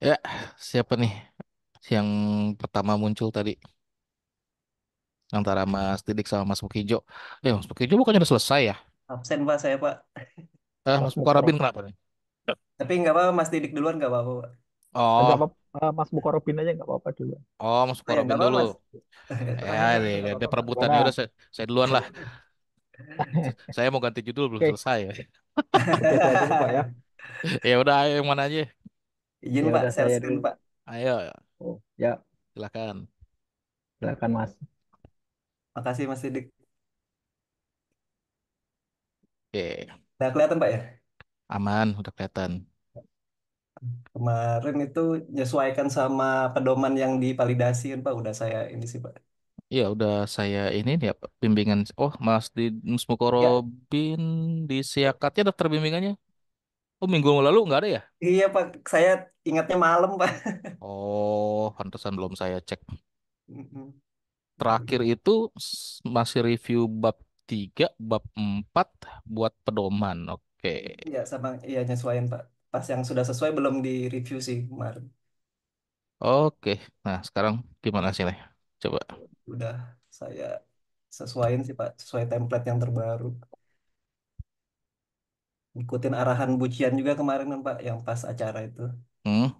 Ya, siapa nih yang pertama muncul tadi antara Mas Didik sama Mas Mukijo? Mas Mukijo bukannya udah selesai ya? Absen Pak saya Pak. Mas Mas Mukarabin Mukarab kenapa nih? Tapi nggak apa-apa Mas Didik duluan nggak apa-apa Pak. nggak Oh, apa Mas Mukarabin aja nggak apa-apa dulu. Mas Oh ya nggak Mukarabin apa-apa dulu. Mas. Ya, Terakhir aja nggak deh apa-apa Pak. perebutannya udah Ya saya duluan lah. Saya mau ganti judul belum oke, selesai. oke saya dulu Pak ya. Ya udah, ayo yang mana aja? Izin Ya Pak, udah share saya screen dulu. Pak. Ayo, Oh ya, silakan. silakan Mas. Makasih Mas Didik. Oke, Udah kelihatan Pak ya? aman, udah kelihatan. Kemarin itu menyesuaikan sama pedoman yang divalidasikan Pak. Udah saya ini sih Pak. Iya, udah saya ini nih apa bimbingan. Oh, Mas Ya, Mukarabin di Siakatnya daftar bimbingannya. Oh, minggu lalu nggak ada ya? iya Pak. Saya ingatnya malam Pak. Oh, pantesan belum saya cek. Mm-mm. Terakhir itu masih review bab 3, bab 4 buat pedoman. Oke. Iya sama iya nyesuaiin Pak. Pas yang sudah sesuai belum di review sih kemarin. Oke. Nah, sekarang gimana sih nih? Coba. Udah saya sesuaiin sih Pak. Sesuai template yang terbaru. Ikutin arahan Bucian juga kemarin kan Pak. Yang pas acara itu. Hmm.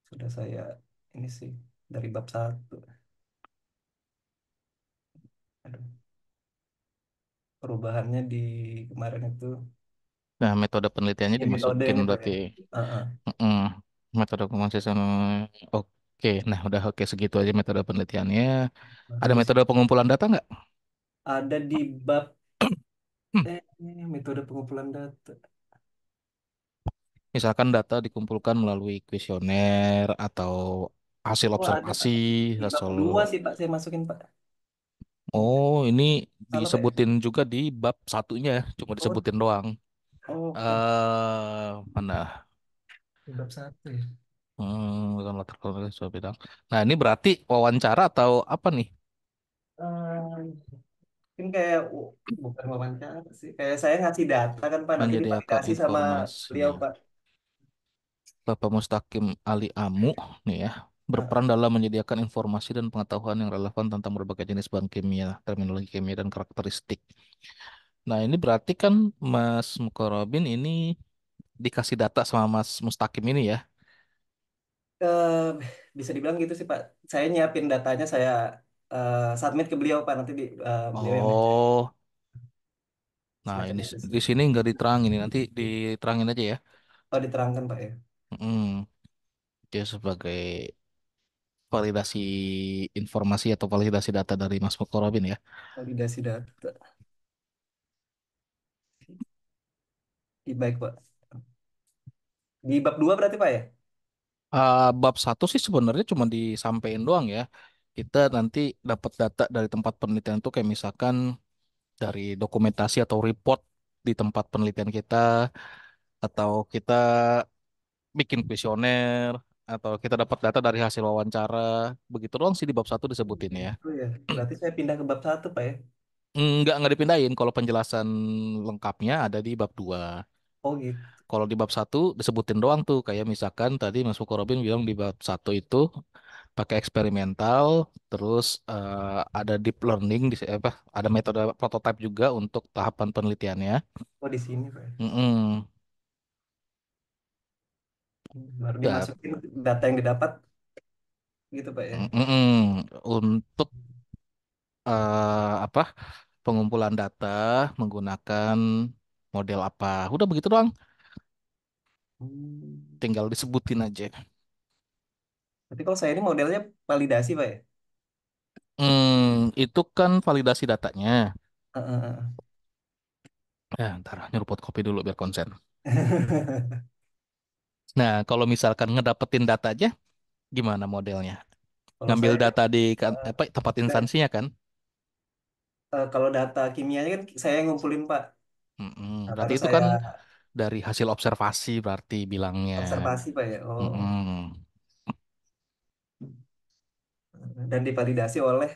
Sudah saya ini sih. Dari bab satu. Aduh, perubahannya di kemarin itu. Nah, metode penelitiannya Ini metode dimasukin ini Pak berarti. ya. Heeh. Mm-mm. Metode pemrosesan. Oke. Nah, udah oke segitu aja metode penelitiannya. Ada Habis metode pengumpulan data nggak? ada di bab Hmm. metode pengumpulan data. Misalkan data dikumpulkan melalui kuesioner atau hasil Oh ada observasi, Pak. Di bab hasil. dua sih Pak saya masukin Pak. Oh, ini Salah Pak ya? disebutin juga di bab satunya, cuma Oh, disebutin doang. oke. Mana? Di bab satu ya. Bukan latar belakang suatu bidang. Nah, ini berarti wawancara atau apa nih? Mungkin kayak bukan wawancara sih. Kayak saya ngasih data kan Pak, nanti Menyediakan divalidasi sama beliau informasinya. Pak. Bapak Mustaqim Ali Amu nih ya, Nah, berperan dalam menyediakan informasi dan pengetahuan yang relevan tentang berbagai jenis bahan kimia, terminologi kimia dan karakteristik. Nah, ini berarti kan Mas Mukarobin ini dikasih data sama Mas Mustaqim ini ya. eh, bisa dibilang gitu sih Pak. Saya nyiapin datanya, saya submit ke beliau Pak. Nanti beliau yang ngecek. Oh, nah Semacam ini itu sih. di sini nggak diterangin, ini nanti diterangin aja ya. Oh diterangkan Pak ya. Mm, dia sebagai validasi informasi atau validasi data dari Mas Mukarobin ya. Validasi data. Baik Pak. Di bab 2 berarti Pak ya? Bab satu sih sebenarnya cuma disampaikan doang ya. Kita nanti dapat data dari tempat penelitian itu kayak misalkan dari dokumentasi atau report di tempat penelitian kita, atau kita bikin kuesioner, atau kita dapat data dari hasil wawancara. Begitu doang sih di bab satu disebutin ya. Oh ya. Berarti saya pindah ke bab satu Pak ya? Nggak dipindahin. Kalau penjelasan lengkapnya ada di bab 2. Oh gitu. Kalau di bab satu disebutin doang tuh. Kayak misalkan tadi Mas Fukorobin bilang di bab satu itu pakai eksperimental, terus ada deep learning, apa, ada metode prototype juga untuk tahapan penelitiannya. Oh di sini Pak ya. Mm-mm. Baru Ya, dimasukin data yang didapat gitu Pak ya. mm-mm. Untuk apa, pengumpulan data menggunakan model apa. Udah begitu doang. Hmm. Tinggal disebutin aja. Tapi kalau saya ini modelnya validasi Pak ya? Itu kan validasi datanya. Heeh. Ya, ntar nyeruput kopi dulu biar konsen. Nah, kalau misalkan ngedapetin data aja, gimana modelnya? Kalau Ngambil saya data di eh, apa, tempat saya- instansinya kan? kalau data kimianya kan saya yang ngumpulin Pak. Nah, Berarti baru itu saya kan dari hasil observasi berarti bilangnya. observasi Pak ya. Oh, Mm-mm. dan divalidasi oleh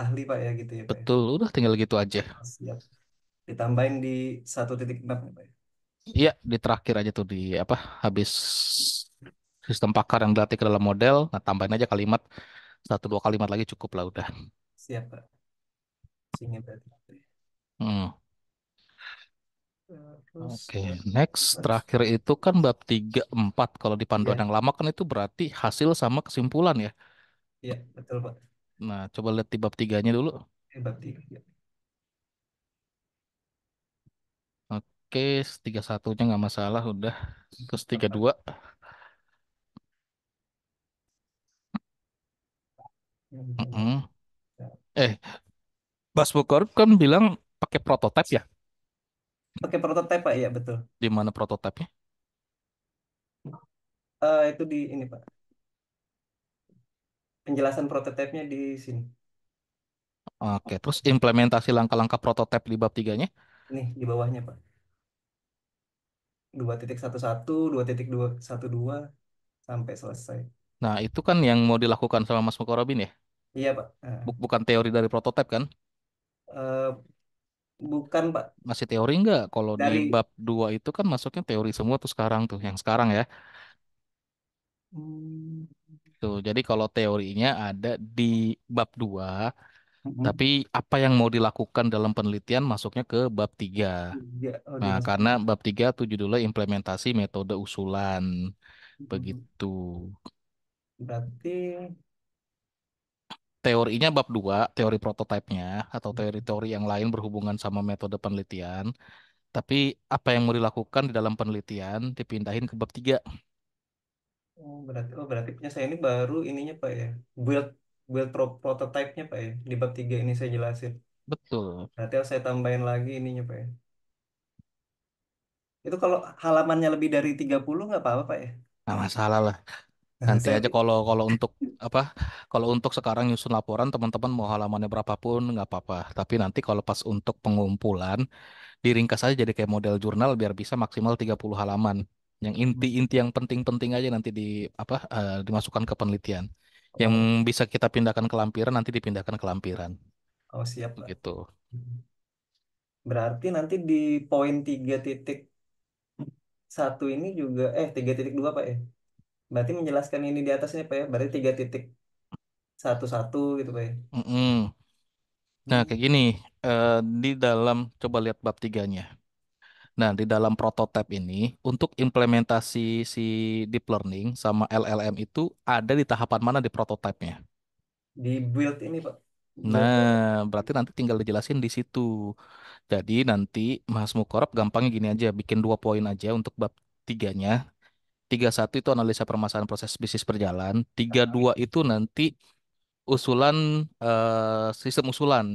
ahli Pak ya gitu ya Pak ya. Betul, udah tinggal gitu aja. Oh, siap. Ditambahin di 1.6 ya Pak ya. Iya, di terakhir aja tuh di apa? Habis sistem pakar yang dilatih ke dalam model. Nah, tambahin aja kalimat satu dua kalimat lagi cukup lah udah. Siap, Pak. Sini berarti. Hmm. Terus Oke, next terakhir itu kan bab 3 4. Kalau di panduan ya, yang lama kan itu berarti hasil sama kesimpulan ya. ya betul Pak. Nah, coba lihat di bab tiganya dulu. Bab tiga. Ya. Oke, tiga satunya nggak masalah udah. Terus tiga Apa? dua. Mm-mm. Eh, Bas Bokor kan bilang pakai prototipe ya. Pakai prototipe Pak, ya betul. Di mana prototipenya? Itu di ini Pak. Penjelasan prototipenya di sini. Oke, terus implementasi langkah-langkah prototipe di bab tiganya. Nih di bawahnya Pak. 2.11, 2.212 sampai selesai. Nah, itu kan yang mau dilakukan sama Mas Mukorobin ya. Iya Pak. Bukan teori dari prototipe kan? Eh, bukan Pak. Masih teori nggak? Kalau di Dari bab 2 itu kan masuknya teori semua tuh sekarang tuh, yang sekarang ya. hmm, Tuh, jadi kalau teorinya ada di bab 2, mm-mm. tapi apa yang mau dilakukan dalam penelitian masuknya ke bab 3. Iya, oh Nah, karena dimasukin. bab 3 tuh judulnya implementasi metode usulan. Mm-mm. Begitu. Berarti Teorinya bab 2 teori prototipenya atau teori-teori yang lain berhubungan sama metode penelitian. Tapi apa yang mau dilakukan di dalam penelitian dipindahin ke bab 3. berarti punya saya ini baru ininya Pak ya. Build build prototype-nya Pak ya. Di bab 3 ini saya jelasin. Betul. Berarti harus saya tambahin lagi ininya Pak ya. Itu kalau halamannya lebih dari 30 nggak apa-apa Pak ya. Nah, masalah lah. Nanti Saya aja kalau untuk apa? Kalau untuk sekarang nyusun laporan teman-teman mau halamannya berapapun nggak apa-apa. Tapi nanti kalau pas untuk pengumpulan diringkas aja jadi kayak model jurnal biar bisa maksimal 30 halaman. Yang inti-inti yang penting-penting aja nanti dimasukkan ke penelitian. Yang oh, bisa kita pindahkan ke lampiran nanti dipindahkan ke lampiran. oh siap Pak. Gitu. Berarti nanti di poin 3.1 ini juga 3.2 Pak ya. Berarti menjelaskan ini di atasnya Pak ya. Berarti 3.11 gitu Pak ya. Mm-mm. Nah, Hmm. kayak gini, eh, di dalam coba lihat bab tiganya. Nah, di dalam prototipe ini untuk implementasi si deep learning sama LLM itu ada di tahapan mana di prototipenya. Di build ini Pak. Build Nah, prototype. berarti nanti tinggal dijelasin di situ. Jadi nanti Mas Mukorop gampangnya gini aja, bikin 2 poin aja untuk bab tiganya. 31 itu analisa permasalahan proses bisnis berjalan. 32 itu nanti usulan sistem usulan.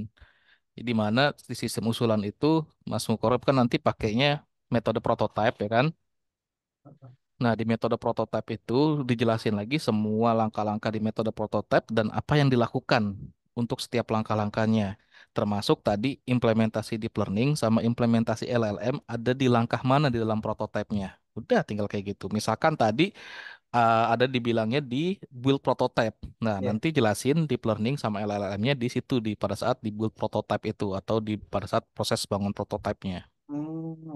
Di mana di sistem usulan itu Mas Mukorop kan nanti pakainya metode prototype ya kan. Nah, di metode prototype itu dijelasin lagi semua langkah-langkah di metode prototype dan apa yang dilakukan untuk setiap langkah-langkahnya. Termasuk tadi implementasi deep learning sama implementasi LLM ada di langkah mana di dalam prototipenya. Udah tinggal kayak gitu. Misalkan tadi ada dibilangnya di build prototype. Nah, Ya. nanti jelasin deep learning sama LLM-nya di situ di pada saat di build prototype itu atau di pada saat proses bangun prototipenya.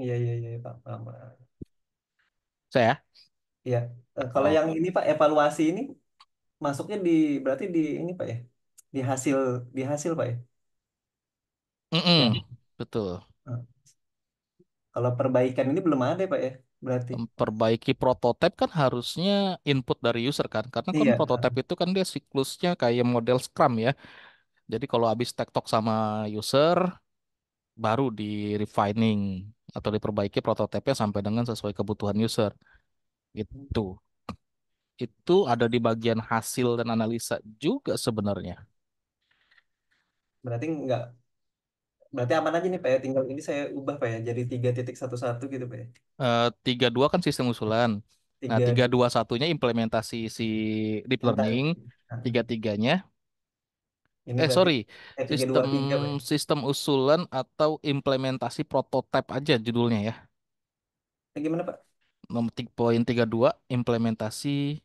Iya, iya, iya, Pak. Paham, Pak. Saya? Iya. Kalau Oh. yang ini Pak, evaluasi ini masuknya berarti di ini Pak ya. Di hasil, di hasil Pak ya. Mm-mm, Yang betul. eh, kalau perbaikan ini belum ada Pak ya. Berarti. Memperbaiki prototipe kan harusnya input dari user kan, karena kan Iya. prototipe itu kan dia siklusnya kayak model Scrum ya. Jadi kalau habis tektok sama user, baru di refining atau diperbaiki prototipenya sampai dengan sesuai kebutuhan user. Gitu. Itu ada di bagian hasil dan analisa juga sebenarnya. Berarti enggak. Berarti aman aja nih Pak ya. Tinggal ini saya ubah Pak ya. Jadi 3.11 gitu Pak ya. 32 kan sistem usulan. Nah, Tiga tiga dua dua satunya implementasi si deep yang tadi. learning. Nah, Tiga tiganya ini berarti sorry, tiga dua sistem tiga Pak ya. sistem usulan atau implementasi prototipe aja judulnya ya. Gimana Pak? Nomor poin 32 implementasi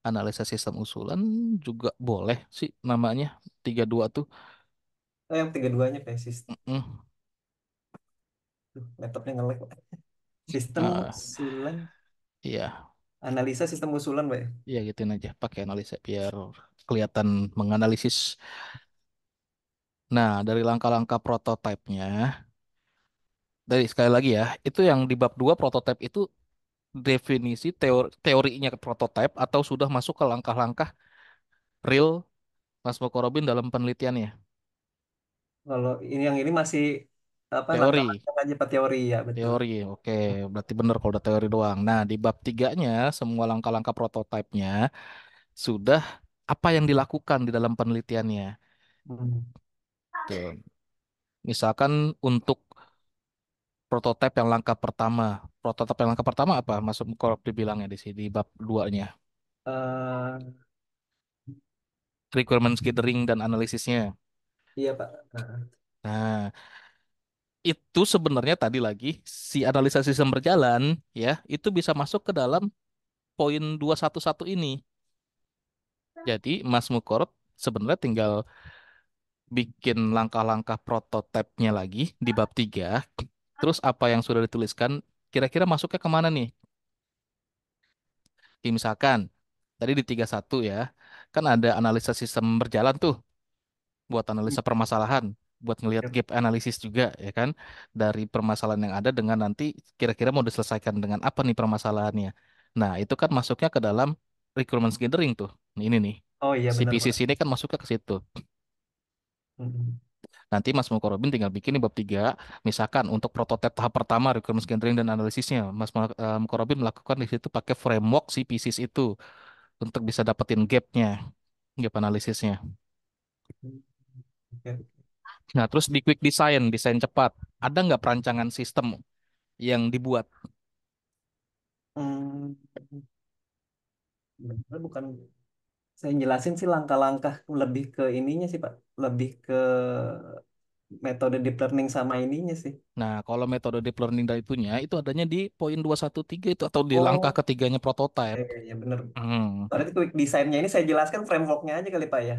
analisa sistem usulan juga boleh sih namanya 32 tuh. Oh yang tiga duanya Pak ya. Mm. Laptopnya nge-lag Pak. Sistem Ah, usulan, iya, analisa sistem usulan, Pak ya? iya gituin aja pakai analisa biar kelihatan menganalisis. Nah, dari langkah-langkah prototipenya, dari sekali lagi ya, itu yang di bab 2 prototipe itu definisi teorinya ke prototipe atau sudah masuk ke langkah-langkah real Mas Mokorobin dalam penelitiannya. Kalau ini yang ini masih apa Teori, langkah-langkah aja Pak teori ya, betul. teori, oke, berarti benar kalau udah teori doang. Nah, di bab tiganya, semua langkah-langkah prototipenya sudah apa yang dilakukan di dalam penelitiannya. Hmm. Tuh. Misalkan untuk prototipe yang langkah pertama. Prototipe yang langkah pertama apa? Masuk kalau dibilangnya di sini di bab duanya. Eh, Requirements gathering dan analisisnya. iya Pak. Heeh. Nah, itu sebenarnya tadi lagi si analisa sistem berjalan ya, itu bisa masuk ke dalam poin 211 ini. Jadi Mas Mukorot sebenarnya tinggal bikin langkah-langkah prototipenya lagi di bab 3. Terus apa yang sudah dituliskan kira-kira masuknya kemana nih? Misalkan tadi di 31 ya, kan ada analisa sistem berjalan tuh buat analisa permasalahan, buat ngelihat Yap. gap analisis juga ya kan, dari permasalahan yang ada dengan nanti kira-kira mau diselesaikan dengan apa nih permasalahannya. Nah, itu kan masuknya ke dalam requirements gathering tuh. Ini nih. Oh iya benar Pak. CPCC ini kan masuknya ke situ. Mm-mm. Nanti Mas Mukorobin tinggal bikin nih bab 3, misalkan untuk prototipe tahap pertama requirements gathering dan analisisnya, Mukorobin melakukan di situ pakai framework CPCC itu untuk bisa dapetin gapnya, gap analisisnya. Oke. Nah, terus di quick design, desain cepat, ada nggak perancangan sistem yang dibuat? Hmm, benar bukan saya jelasin sih langkah-langkah lebih ke ininya sih Pak. Lebih ke metode deep learning sama ininya sih. Nah, kalau metode deep learning dan itunya, itu adanya di poin 213 itu atau di langkah Oh, ketiganya prototype. ya benar. Hmm, Soalnya quick design-nya ini saya jelaskan frameworknya aja kali Pak ya.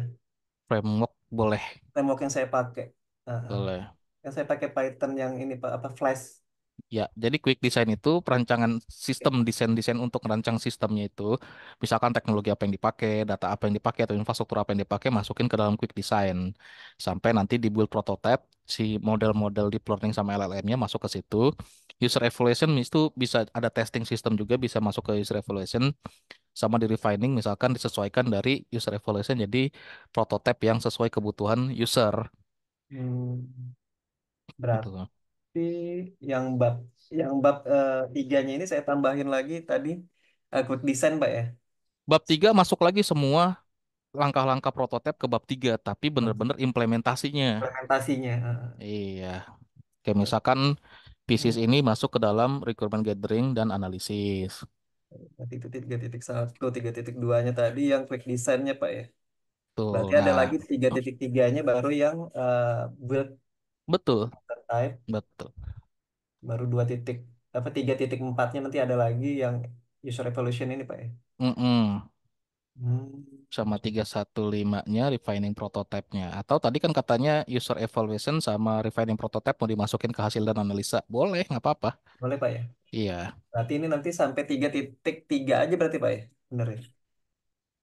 framework boleh, Framework yang saya pakai. Heeh. boleh. Yang saya pakai Python yang ini Pak, apa Flash. Ya, jadi quick design itu perancangan sistem desain-desain untuk merancang sistemnya itu, misalkan teknologi apa yang dipakai, data apa yang dipakai, atau infrastruktur apa yang dipakai, masukin ke dalam quick design. Sampai nanti di build prototype, si model-model deep learning sama LLM-nya masuk ke situ. User evaluation itu bisa ada testing system juga bisa masuk ke user evaluation, sama di refining misalkan disesuaikan dari user evaluation jadi prototype yang sesuai kebutuhan user. Hmm, Gitu. berarti yang bab tiganya ini saya tambahin lagi tadi quick design Pak ya. Bab 3 masuk lagi semua langkah-langkah prototipe ke bab 3 tapi Mas- bener-bener implementasinya. Implementasinya. Iya. Kayak misalkan pieces ini masuk ke dalam requirement gathering dan analisis. Berarti itu 3.1, 3.2-nya tadi yang quick design-nya Pak ya. Tuh, Berarti ada nah, lagi 3.3-nya baru yang build betul, type, betul. baru 3.4-nya nanti ada lagi yang user evaluation ini Pak ya. Mm-mm. Hmm, Sama 315-nya refining prototype-nya. Atau tadi kan katanya user evaluation sama refining prototype mau dimasukin ke hasil dan analisa. Boleh, nggak apa-apa. boleh Pak ya. Iya, Berarti ini nanti sampai 3.3 aja berarti Pak ya. Bener ya.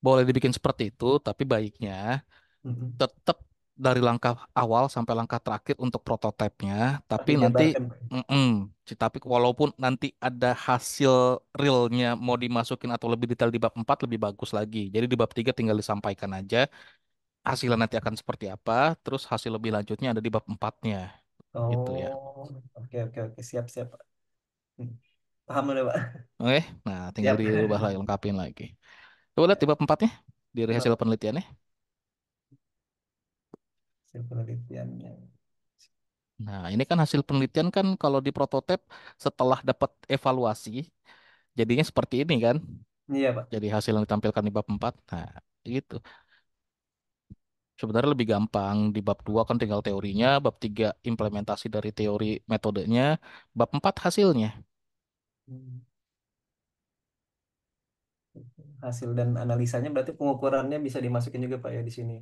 boleh dibikin seperti itu, tapi baiknya Mm-mm. tetap dari langkah awal sampai langkah terakhir untuk prototipenya, Harus tapi nanti dijabarkan Pak ya. mm-mm, tapi walaupun nanti ada hasil realnya mau dimasukin atau lebih detail di bab 4 lebih bagus lagi. Jadi di bab 3 tinggal disampaikan aja hasilnya nanti akan seperti apa, terus hasil lebih lanjutnya ada di bab 4-nya gitu ya. Oh, oke oke oke siap siap Pak. Hmm. Paham udah Pak. Oke, nah tinggal Siap. dirubah lagi, lengkapin lagi. Coba lihat di bab 4-nya dari Coba hasil Pak. penelitiannya. Hasil penelitiannya. Nah, ini kan hasil penelitian kan kalau di prototipe setelah dapat evaluasi jadinya seperti ini kan. Iya Pak. Jadi hasil yang ditampilkan di bab 4. Nah, gitu. Sebenarnya lebih gampang. Di bab 2 kan tinggal teorinya, bab 3 implementasi dari teori metodenya, bab 4 hasilnya. Hmm. Hasil dan analisanya berarti pengukurannya bisa dimasukin juga Pak ya di sini.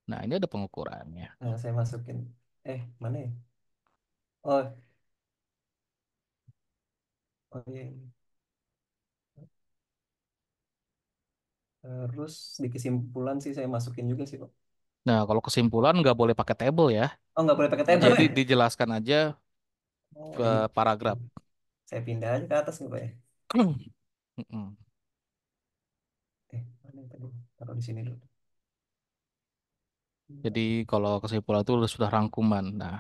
Nah, ini ada pengukurannya. Nah, saya masukin. Mana ya? Oh, Oh iya, iya. Terus di kesimpulan sih saya masukin juga sih Pak. Nah, kalau kesimpulan nggak boleh pakai table ya. Oh nggak boleh pakai table Jadi ya? dijelaskan aja Oh ke ini paragraf. saya pindah aja ke atas nih Pak ya. Mm-mm. Mana yang tadi? Taruh di sini dulu. Jadi kalau kesimpulan itu sudah rangkuman. Nah,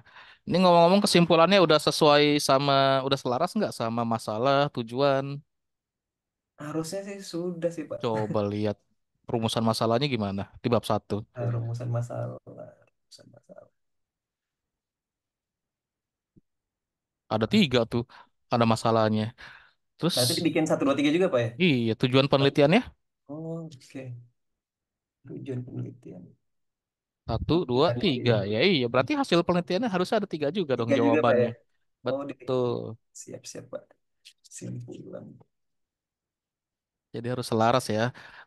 ini ngomong-ngomong kesimpulannya udah sesuai sama, udah selaras nggak sama masalah, tujuan? Harusnya sih sudah sih Pak. Coba lihat perumusan masalahnya gimana di bab satu. Rumusan masalah. Rumusan masalah. Ada tiga tuh, ada masalahnya. Terus, Berarti dibikin satu dua tiga juga Pak ya? iya tujuan penelitiannya Oh, oke. Tujuan penelitian. satu, dua, Ada tiga. tiga. Ya iya, berarti hasil penelitiannya harusnya ada tiga juga dong Tiga juga Pak jawabannya. ya? Oh, di Betul. siap-siap Pak. Simpulan. Jadi harus selaras ya.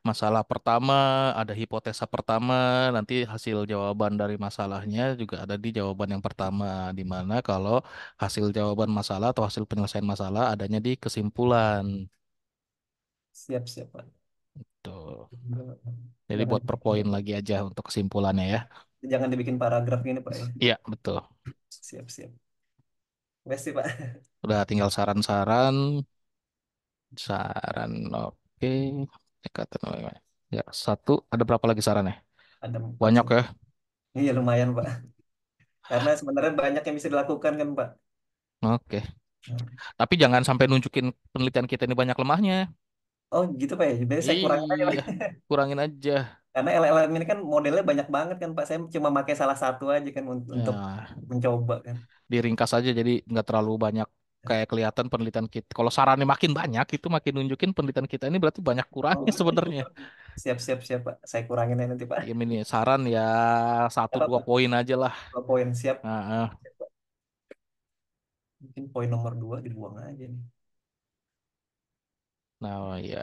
Masalah pertama, ada hipotesa pertama, nanti hasil jawaban dari masalahnya juga ada di jawaban yang pertama. Di mana kalau hasil jawaban masalah atau hasil penyelesaian masalah adanya di kesimpulan. Siap-siap Pak. Tuh. Jadi Jangan buat per poin lagi aja untuk kesimpulannya ya. jangan dibikin paragraf gini Pak ya. Iya, betul. Siap-siap. Wes sih Pak. Udah tinggal saran-saran, saran oke. Dekatan, ya, satu, ada berapa lagi sarannya? Ada empat Banyak sih. ya. Iya lumayan Pak. Karena sebenarnya banyak yang bisa dilakukan kan Pak. Oke. Tapi jangan sampai nunjukin penelitian kita ini banyak lemahnya. Oh gitu Pak ya. Jadi saya kurangin aja Pak. Iya, kurangin aja. Karena LLM ini kan modelnya banyak banget kan Pak. Saya cuma pakai salah satu aja kan untuk Ya, mencoba kan. diringkas aja jadi nggak terlalu banyak kayak kelihatan penelitian kita. Kalau sarannya makin banyak itu makin nunjukin penelitian kita ini berarti banyak kurangnya Oh, sebenarnya. siap-siap siap Pak. Saya kurangin aja nanti Pak. Ini nih saran ya satu Apa dua Pak? poin aja lah. Dua poin siap. Nah, Mungkin poin nomor dua dibuang aja nih. nah ya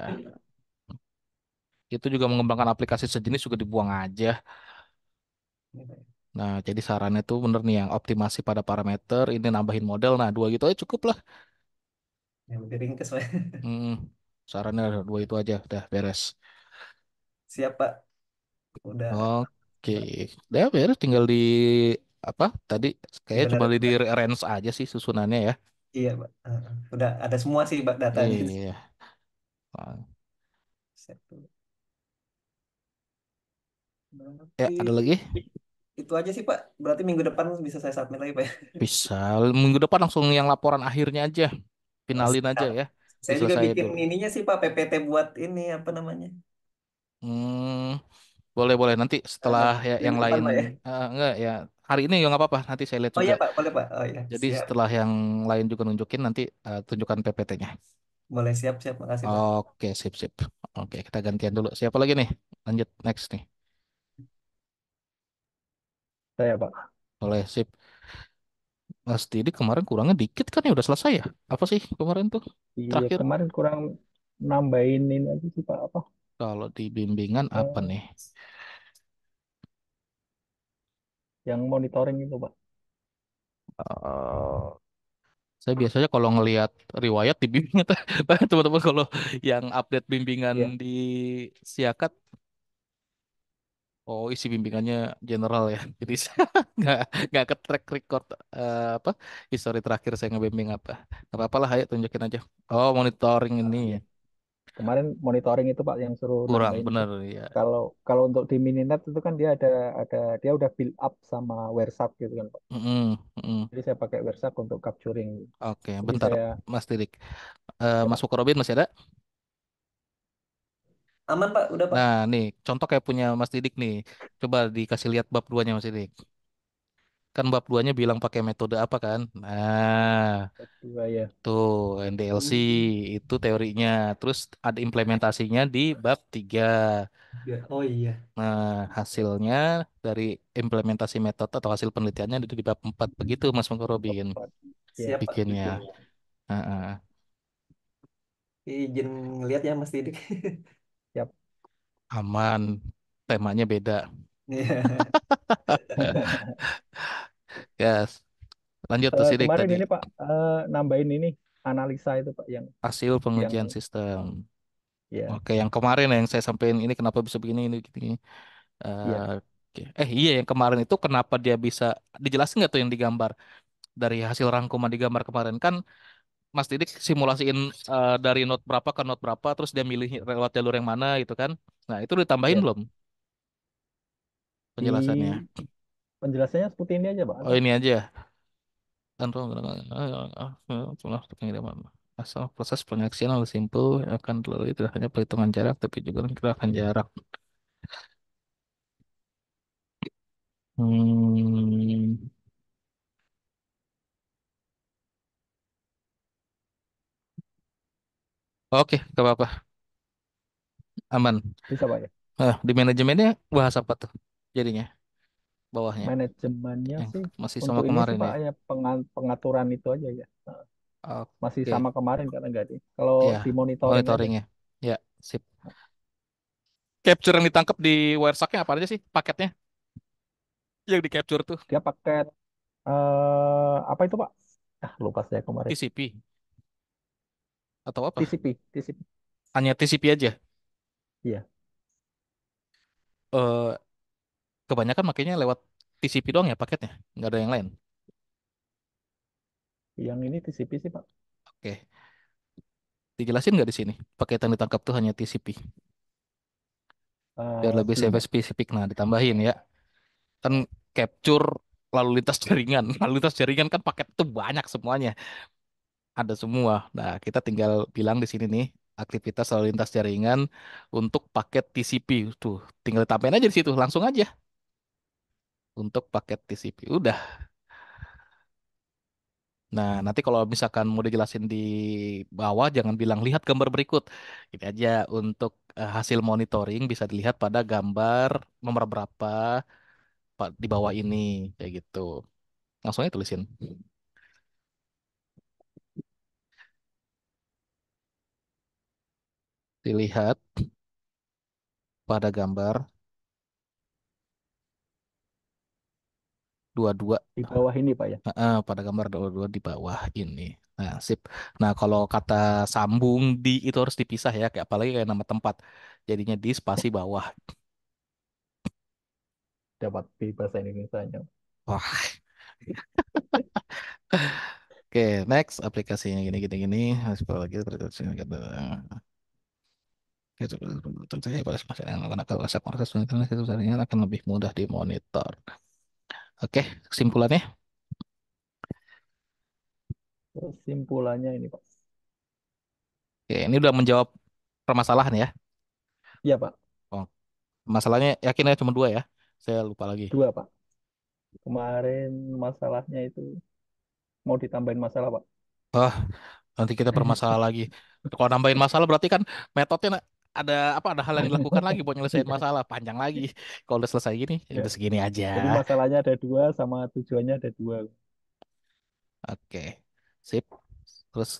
itu juga mengembangkan aplikasi sejenis juga dibuang aja. Ini, Pak. Nah, jadi sarannya tuh bener nih yang optimasi pada parameter, ini nambahin model. Nah, dua gitu aja cukup lah. Yang lebih ringkes Pak. Hmm, sarannya dua itu aja, udah beres. Siap Pak. Udah. Oke, udah beres. Tinggal di apa? Tadi kayaknya Tinggal cuma ada di range aja sih susunannya ya. iya Pak. Udah ada semua sih Pak datanya. Iya. Siap dulu. Ya, Berarti ada lagi? itu aja sih Pak. Berarti minggu depan bisa saya submit lagi Pak ya. Bisa. Minggu depan langsung yang laporan akhirnya aja. Oh, Finalin aja siap. ya. Saya juga Diselesain bikin dulu. ininya sih Pak PPT buat ini apa namanya? Hmm, boleh boleh nanti setelah ya Minggu yang depan lain Pak ya. enggak ya hari ini ya nggak apa-apa nanti saya lihat Oh juga. iya Pak, boleh Pak. Oh iya, Jadi siap. setelah yang lain juga nunjukin nanti tunjukkan PPT-nya. Boleh siap-siap. Makasih Pak. Oke, sip sip. Oke, kita gantian dulu. Siapa lagi nih? Lanjut next nih. Saya Pak. Boleh, sip. Mas Didi kemarin kurangnya dikit kan ya udah selesai ya? Apa sih kemarin tuh Iya terakhir? kemarin kurang nambahin ini aja sih Pak apa? Kalau di bimbingan apa eh, nih? yang monitoring itu Pak. Eh, saya biasanya kalau ngelihat riwayat di bimbingan teman-teman kalau yang update bimbingan Iya di Siakat, oh isi bimbingannya general ya. Jadi saya nggak nggak ke track record apa history terakhir saya ngebimbing apa. Nggak apa-apa lah, ayo tunjukin aja. Oh monitoring ini iya. Kemarin monitoring itu Pak yang suruh kurang nambahin itu. bener ya. Kalau kalau untuk di Mininet itu kan dia ada dia udah build up sama WhereSub gitu kan Pak. Mm-mm, mm-mm. Jadi saya pakai WhereSub untuk capturing. Oke, Jadi bentar saya Mas Didik. ya Mas Pak. Fukorobin masih ada? Aman Pak, udah Pak. Nah, nih contoh kayak punya Mas Didik nih. Coba dikasih lihat bab 2-nya Mas Didik. Kan bab 2-nya bilang pakai metode apa kan? Nah, Dua ya. tuh NDLC Hmm. itu teorinya. Terus ada implementasinya di bab 3. Ya. Oh iya. Nah, hasilnya dari implementasi metode atau hasil penelitiannya itu di bab 4. Begitu Mas Robin Empat. Ya, Siap Pak. bikinnya. Heeh. Izin ngeliat ya Mas Didik. siap. Aman. Temanya beda. Iya. Yes. Lanjut tuh Sidik Kemarin tadi. ini Pak nambahin ini. analisa itu Pak hasil yang pengujian sistem. ya Oke, yang kemarin yang saya sampaikan ini kenapa bisa begini ini gini. ya Oke. Iya yang kemarin itu kenapa dia bisa dijelasin nggak tuh yang digambar dari hasil rangkuman digambar kemarin kan Mas Didik simulasiin dari note berapa ke note berapa terus dia milih lewat jalur yang mana gitu kan. Nah, itu ditambahin ya belum penjelasannya? di penjelasannya seperti ini aja Pak. Oh, ini aja. Asal proses penyaksian lebih simpel akan melalui tidak hanya perhitungan jarak tapi juga gerakan jarak. Hmm. Oke, gak apa-apa. Aman. Bisa Pak ya. Di manajemennya bahas apa tuh jadinya bawahnya? Manajemennya Yang sih masih sama untuk ini sih kemarin Pak ya. ya pengaturan itu aja ya. Nah, masih Oke, sama kemarin karena enggak di. Kalau ya di monitoring aja. monitoringnya. Ya, sip. Capture yang ditangkap di Wireshark-nya apa aja sih paketnya yang di capture tuh? Dia paket apa itu Pak? Ah, lupa saya kemarin. TCP atau apa? TCP, TCP. Hanya TCP aja. Iya, Eh, kebanyakan makanya lewat TCP doang ya paketnya, nggak ada yang lain. yang ini TCP sih Pak. Oke, dijelasin nggak di sini? Paket yang ditangkap tuh hanya TCP. Biar lebih Belum Pak. spesifik. Nah, ditambahin ya. Kan capture lalu lintas jaringan. Lalu lintas jaringan kan paket itu banyak semuanya. Ada semua. Nah, kita tinggal bilang di sini nih aktivitas lalu lintas jaringan untuk paket TCP. Tuh, tinggal tambahin aja di situ, langsung aja untuk paket TCP. Udah. Nah, nanti kalau misalkan mau dijelasin di bawah, jangan bilang lihat gambar berikut. Ini aja untuk hasil monitoring bisa dilihat pada gambar nomor berapa di bawah ini, kayak gitu. Langsung aja tulisin. Dilihat pada gambar 22. Di bawah ini Pak ya. Pada gambar 22 di bawah ini. Nah, sip. Nah, kalau kata sambung di itu harus dipisah ya, kayak apalagi kayak nama tempat. Jadinya di spasi bawah. Dapat di bahasa Indonesia-nya. Wah, oke, next aplikasinya gini gini gini. Harus bawa lagi terus ini kata. Itu tentu saja pada semasa yang menggunakan WhatsApp proses internet itu sebenarnya akan lebih mudah dimonitor. Oke, kesimpulannya. Kesimpulannya ini Pak. Oke, ini udah menjawab permasalahan ya. Iya Pak. Oh, masalahnya yakin ya cuma dua ya. Saya lupa lagi. Dua Pak. Kemarin masalahnya itu mau ditambahin masalah Pak. Oh, nanti kita bermasalah lagi. Kalau nambahin masalah berarti kan metodenya ada apa? Ada hal yang dilakukan lagi buat nyelesain Iya. masalah. Panjang lagi. Kalau udah selesai gini, ya Ya. udah segini aja. Jadi masalahnya ada dua sama tujuannya ada dua. Oke, sip. Terus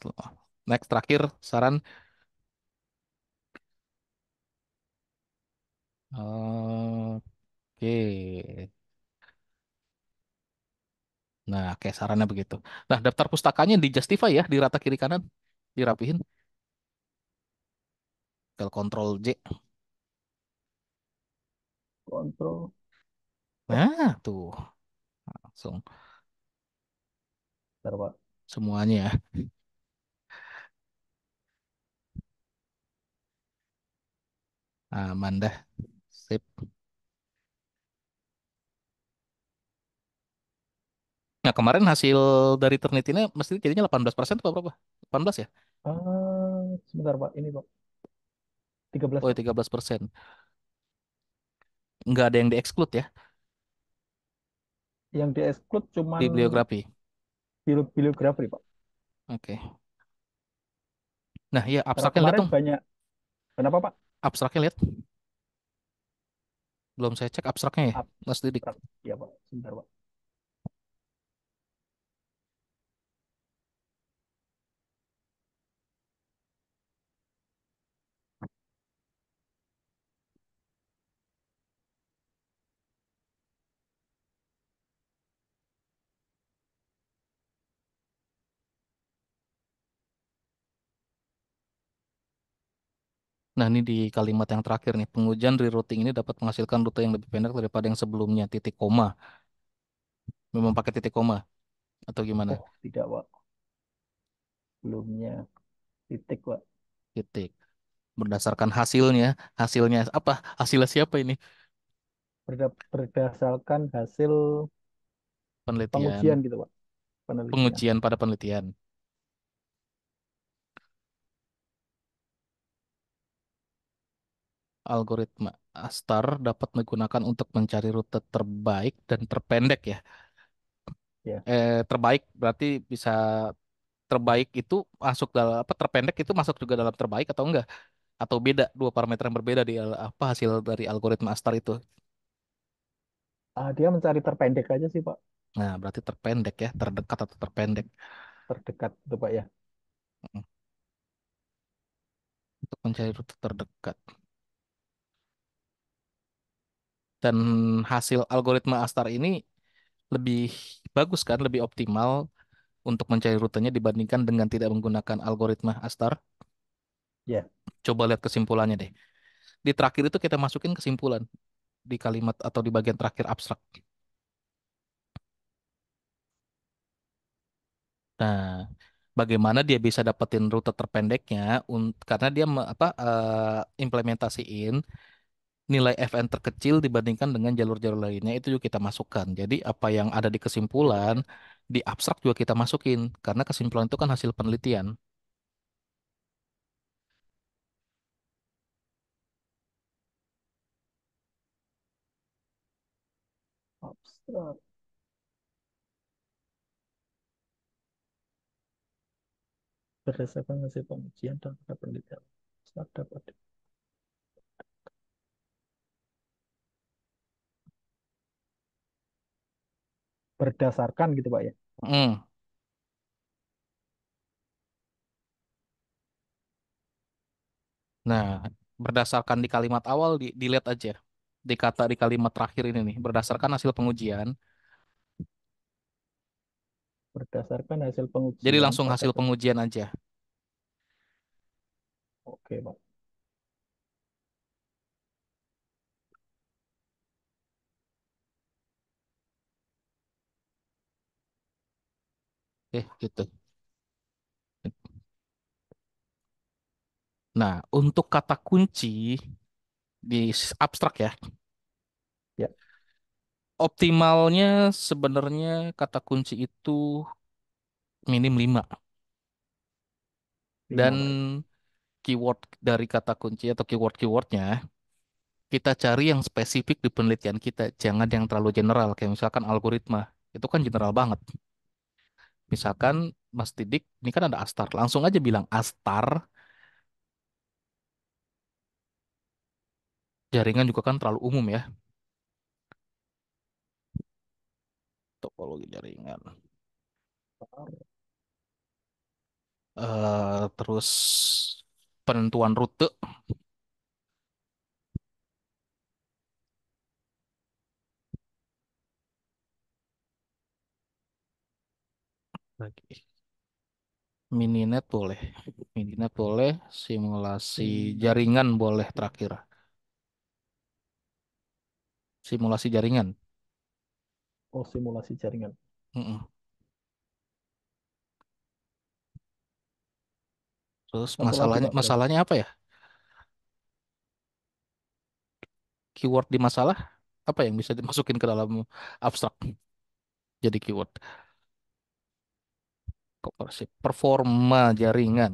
next terakhir saran. Oke. Nah, kayak sarannya begitu. Nah, daftar pustakanya di Justify ya, di rata kiri kanan, dirapihin. Tel Ctrl J. Kontrol. Oh, Nah, tuh langsung bentar, Pak. semuanya ya. Aman dah. Sip. Nah, kemarin hasil dari Turnitin-nya mesti jadinya 18% atau berapa? 18 ya? Sebentar, Pak. Ini, Pak. 13 Oh, ya, Pak. 13%. Nggak ada yang di-exclude ya, Yang di-exclude cuman bibliografi. bibliografi, Pak. Oke. Nah, iya Karena abstraknya lihat kemarin dong. banyak. Kenapa, Pak? Abstraknya lihat. Belum saya cek abstraknya ya, Mas Didik. Abstrak. Ya, Pak. Sebentar, Pak. Nah, ini di kalimat yang terakhir nih, pengujian rerouting ini dapat menghasilkan rute yang lebih pendek daripada yang sebelumnya, titik koma. Memang pakai titik koma atau gimana? Oh, tidak, Pak. Belumnya titik, Pak. Titik. Berdasarkan hasilnya, hasilnya apa? Hasilnya siapa ini? Berdasarkan hasil Penelitian, pengujian gitu, Pak. Penelitian. pengujian pada penelitian. Algoritma Astar dapat digunakan untuk mencari rute terbaik dan terpendek ya. Ya. Terbaik berarti bisa terbaik itu masuk dalam apa terpendek itu masuk juga dalam terbaik atau enggak? Atau beda dua parameter yang berbeda di apa hasil dari algoritma Astar itu? Dia mencari terpendek aja sih, Pak. Nah, berarti terpendek ya, terdekat atau terpendek. Terdekat itu, Pak ya. Mm. Untuk mencari rute terdekat. Dan hasil algoritma Astar ini lebih bagus kan, lebih optimal untuk mencari rutenya dibandingkan dengan tidak menggunakan algoritma Astar. Ya. Coba lihat kesimpulannya deh. Di terakhir itu kita masukin kesimpulan di kalimat atau di bagian terakhir abstrak. Nah, bagaimana dia bisa dapetin rute terpendeknya karena dia implementasiin nilai FN terkecil dibandingkan dengan jalur-jalur lainnya itu juga kita masukkan. Jadi apa yang ada di kesimpulan di abstrak juga kita masukin karena kesimpulan itu kan hasil penelitian. Abstrak. Berdasarkan hasil pengujian dan penelitian. Abstrak dapat berdasarkan gitu, Pak ya. Hmm. Nah, berdasarkan di kalimat awal dilihat aja di kata di kalimat terakhir ini nih berdasarkan hasil pengujian. Berdasarkan hasil Jadi pengujian langsung pada hasil pengujian aja. Oke, Pak. Gitu. Nah, untuk kata kunci di abstrak ya, Ya, optimalnya sebenarnya kata kunci itu minim 5 dan 5 Pak. keyword dari kata kunci atau keyword-keywordnya kita cari yang spesifik di penelitian kita, jangan yang terlalu general kayak misalkan algoritma. Itu kan general banget. Misalkan Mas Didik, ini kan ada Astar, langsung aja bilang Astar, jaringan juga kan terlalu umum ya, topologi jaringan. Terus penentuan rute lagi. Mininet boleh. Mininet boleh. Simulasi Hmm. jaringan boleh terakhir. Simulasi jaringan. Oh, simulasi jaringan. Mm-mm. Terus Apa lagi, masalahnya Pak, kira-kira? masalahnya apa ya? Keyword di masalah apa yang bisa dimasukin ke dalam abstrak jadi keyword? Komparasi performa jaringan.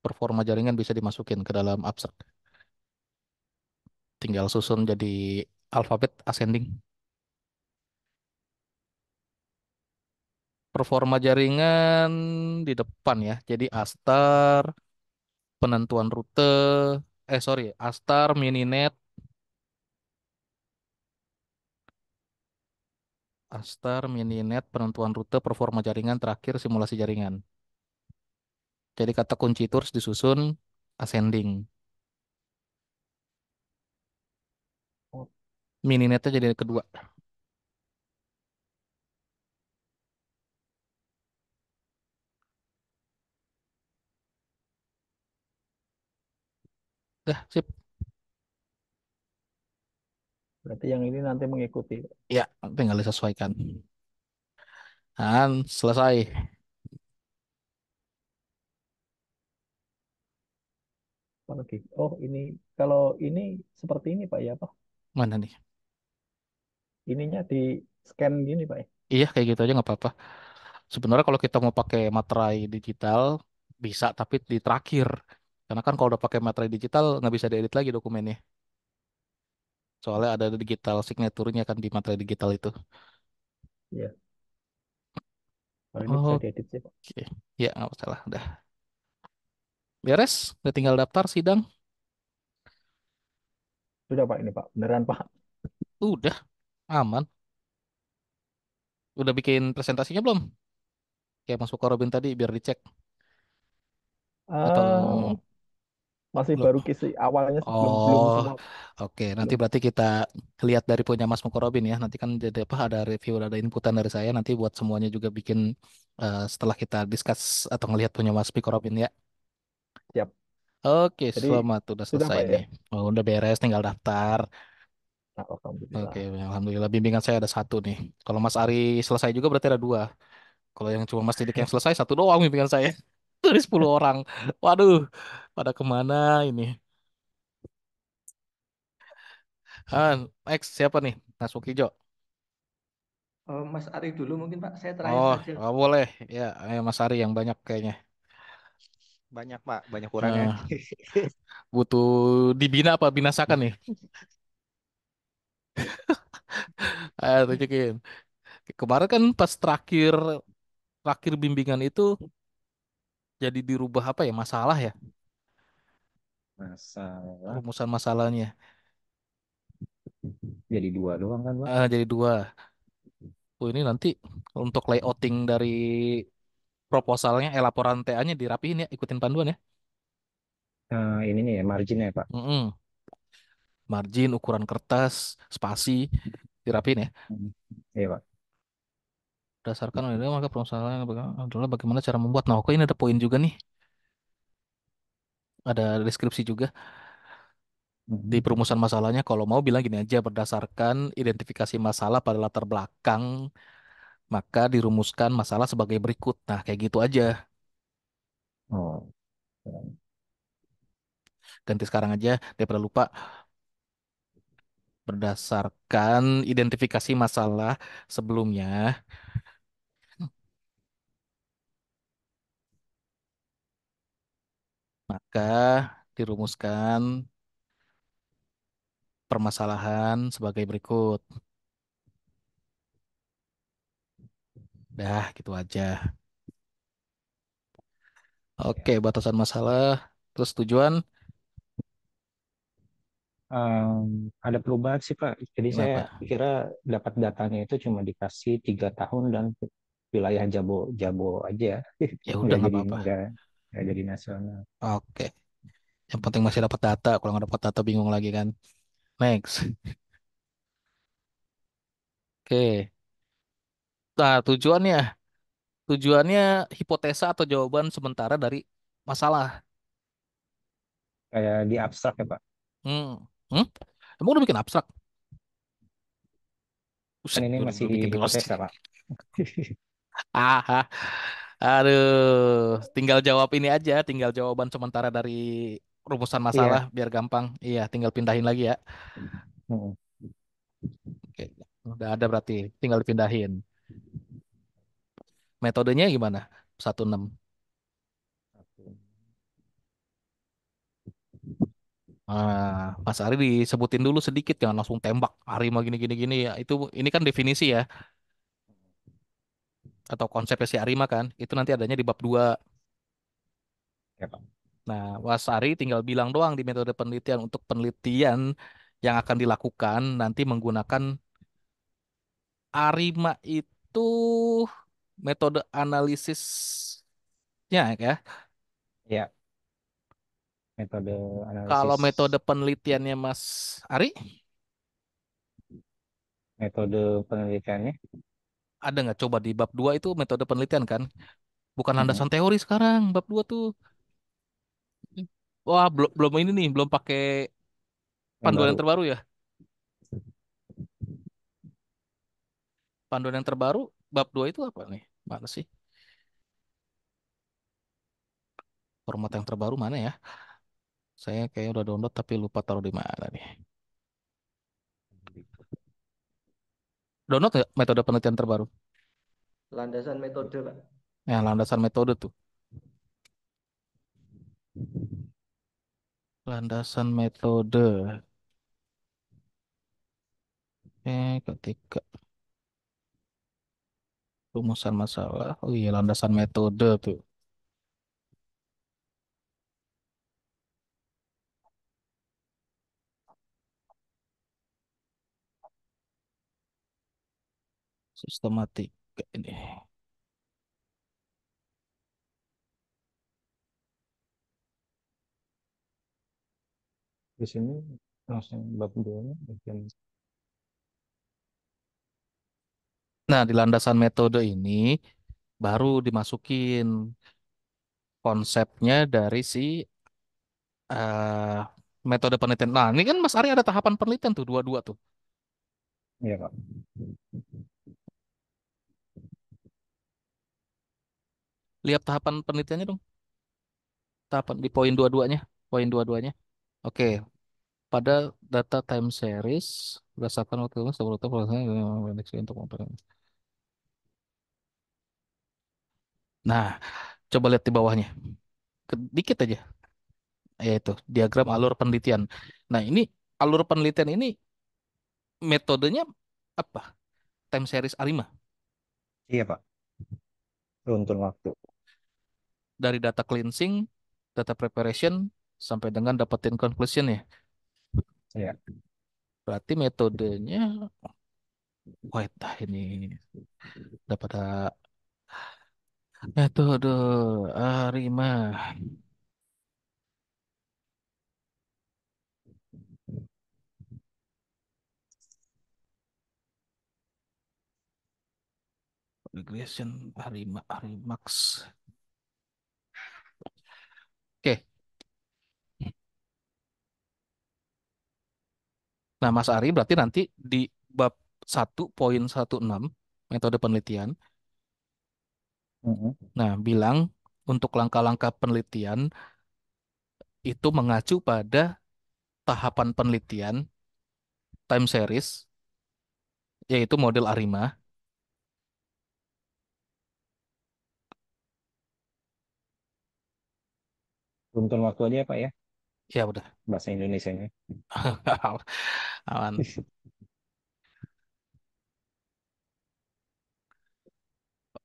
Performa jaringan bisa dimasukin ke dalam abstrak. Tinggal susun jadi alfabet ascending. Performa jaringan di depan ya. Jadi Astar, penentuan rute, sorry, Astar, Mininet, Astar, Mininet, penentuan rute, performa jaringan, terakhir simulasi jaringan. Jadi kata kunci itu harus disusun ascending. Oh, Mininetnya jadi kedua. Dah, sip. Berarti yang ini nanti mengikuti. Ya, tinggal disesuaikan. Dan selesai. Apalagi. Oh, ini kalau ini seperti ini Pak ya Pak. Mana nih? Ininya di scan gini Pak ya. Iya, kayak gitu aja nggak apa-apa. Sebenarnya kalau kita mau pakai materai digital, bisa, tapi di terakhir. Karena kan kalau udah pakai materai digital, nggak bisa diedit lagi dokumennya. Soalnya ada digital signaturnya kan di materai digital itu. Iya. Kalau ini bisa Oke, diedit sih Pak. ya nggak masalah. Udah beres, udah tinggal daftar sidang. Sudah Pak ini Pak. Beneran Pak. Udah, aman. Udah bikin presentasinya belum? Kayak Mas Robin tadi, biar dicek. Atau Eh masih belum? baru kisi awalnya sih belum belum Oh, semua oke. Nanti belum. berarti kita lihat dari punya Mas Robin ya. Nanti kan jadi apa? Ada review, ada inputan dari saya. Nanti buat semuanya juga bikin setelah kita discuss atau ngelihat punya Mas Robin ya. Siap. Oke, Jadi selamat. Udah sudah selesai Pak ya. nih. Oh, udah beres, tinggal daftar. Nah, Oke, alhamdulillah. alhamdulillah bimbingan saya ada satu nih. Kalau Mas Ari selesai juga berarti ada dua. Kalau yang cuma Mas Didik yang selesai satu doang bimbingan saya dari 10 orang. Waduh, pada kemana ini? Next siapa nih? Mas Wukijo. Mas Ari dulu mungkin Pak, saya terakhir Oh, saja. oh, boleh. Ya, ayo Mas Ari yang banyak kayaknya. Banyak Pak, banyak kurangnya. Eh, butuh dibina apa binasakan nih? Ayo tunjukin. Kemarin kan pas terakhir terakhir bimbingan itu jadi dirubah apa ya masalah ya? Masalah Rumusan masalahnya. jadi dua doang kan Pak? Jadi dua. Oh, ini nanti untuk layouting dari proposalnya, laporan TA-nya dirapihin ya, ikutin panduan ya. Ininya ya marginnya ya Pak. Mm-mm. Margin, ukuran kertas, spasi, dirapihin ya. Hmm. Iya Pak. Berdasarkan ini maka permasalahan adalah bagaimana cara membuat. Nah, oke ini ada poin juga nih, ada deskripsi juga di Mhm. perumusan masalahnya. Kalau mau bilang gini aja, berdasarkan identifikasi masalah pada latar belakang, maka dirumuskan masalah sebagai berikut. Nah, kayak gitu aja. Oh, Ganti sekarang aja, daripada lupa. Berdasarkan identifikasi masalah sebelumnya, maka dirumuskan permasalahan sebagai berikut. Dah, gitu aja. Oke, ya. batasan masalah. Terus tujuan, Ada perubahan sih Pak. Jadi saya kenapa? kira dapat datanya itu cuma dikasih 3 tahun dan wilayah Jabo Jabo aja, Ya udah nggak apa-apa. nggak jadi nasional. Oke, yang penting masih dapat data. Kalau nggak dapat data bingung lagi kan. Next. Oke. Nah, tujuannya hipotesa atau jawaban sementara dari masalah. Kayak di abstrak ya Pak. Hmm. Hmm? Emang udah bikin abstrak? Kan Buset, ini udah masih bikin terus. hipotesa Pak. Ah, aduh, tinggal jawab ini aja, tinggal jawaban sementara dari rumusan masalah Iya. biar gampang. Iya, tinggal pindahin lagi ya. Hmm. Oke, udah ada berarti, tinggal dipindahin. Metodenya gimana? 16. Mas Ari disebutin dulu sedikit, jangan langsung tembak. Ari mah gini gini gini ya. Itu ini kan definisi ya, atau konsepnya si Ari mah kan. Itu nanti adanya di bab 2. Ya Pak. Nah, Mas Ari tinggal bilang doang di metode penelitian untuk penelitian yang akan dilakukan nanti menggunakan ARIMA itu metode analisisnya ya. Ya, metode Kalau analisis, metode penelitiannya Mas Ari, metode penelitiannya. ada nggak coba di bab 2 itu metode penelitian kan? Bukan Mhm. landasan teori sekarang, bab 2 tuh. Wah, belum belum ini nih, belum pakai yang panduan yang baru. terbaru ya. Panduan yang terbaru bab 2 itu apa nih? Mana sih? Format yang terbaru mana ya? Saya kayaknya udah download tapi lupa taruh di mana nih. Download nggak metode penelitian terbaru? Landasan metode, Pak. Ya, landasan metode tuh. Landasan metode. Ketika rumusan masalah. Oh iya, landasan metode tuh. Sistematik ini. Di sini langsung bab 2 bagian. Nah, di landasan metode ini baru dimasukin konsepnya dari si eh, metode penelitian. Nah, ini kan Mas Ari ada tahapan penelitian tuh, dua-dua tuh. Iya, Pak. Lihat tahapan penelitiannya dong. Tahapan di poin dua-duanya. Poin dua-duanya. Oke, pada data time series berdasarkan waktu itu sebelum prediksi untuk Nah, coba lihat di bawahnya. Dikit aja, yaitu diagram alur penelitian. Nah, ini alur penelitian ini metodenya apa? Time series A5 Iya, Pak. Runtun waktu. dari data cleansing, data preparation sampai dengan dapetin conclusion ya. Iya. Berarti metodenya, wait, ini udah pada metode A5. Regression A5, A5 Max. Oke, nah Mas Ari berarti nanti di bab 1.16 metode penelitian, Mhm. nah bilang untuk langkah-langkah penelitian itu mengacu pada tahapan penelitian time series, yaitu model ARIMA. Runtun waktu aja, Pak ya, Ya udah, bahasa Indonesianya. aman.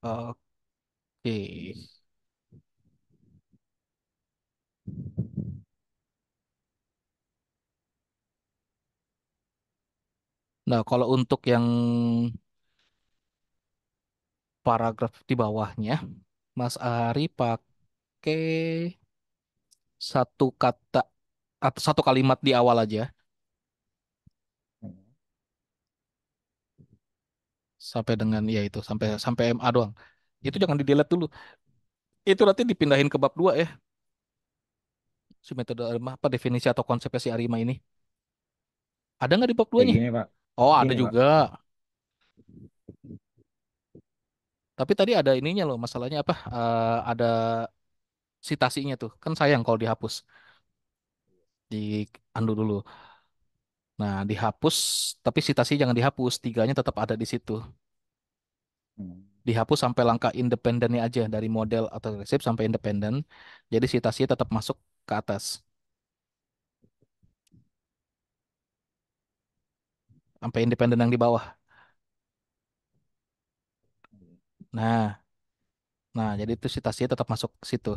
Oke. Nah, kalau untuk yang paragraf di bawahnya, Mas Ari pakai satu kata atau satu kalimat di awal aja sampai dengan ya itu sampai sampai MA doang. Itu jangan di-delete dulu. Itu nanti dipindahin ke bab 2 ya. Si metode ARIMA apa definisi atau konsepnya si ARIMA ini. Ada nggak di bab Kayak 2-nya? gini, Pak. Oh, ada Gini, Pak. juga. Tapi tadi ada ininya loh, masalahnya apa? Ada citasinya tuh. Kan sayang kalau dihapus. Di undo dulu. Nah, dihapus, tapi citasi jangan dihapus. Tiganya tetap ada di situ. Hmm. Dihapus sampai langkah independennya aja dari model atau resip sampai independen. Jadi citasinya tetap masuk ke atas, sampai independen yang di bawah. Nah, nah jadi itu citasinya tetap masuk ke situ.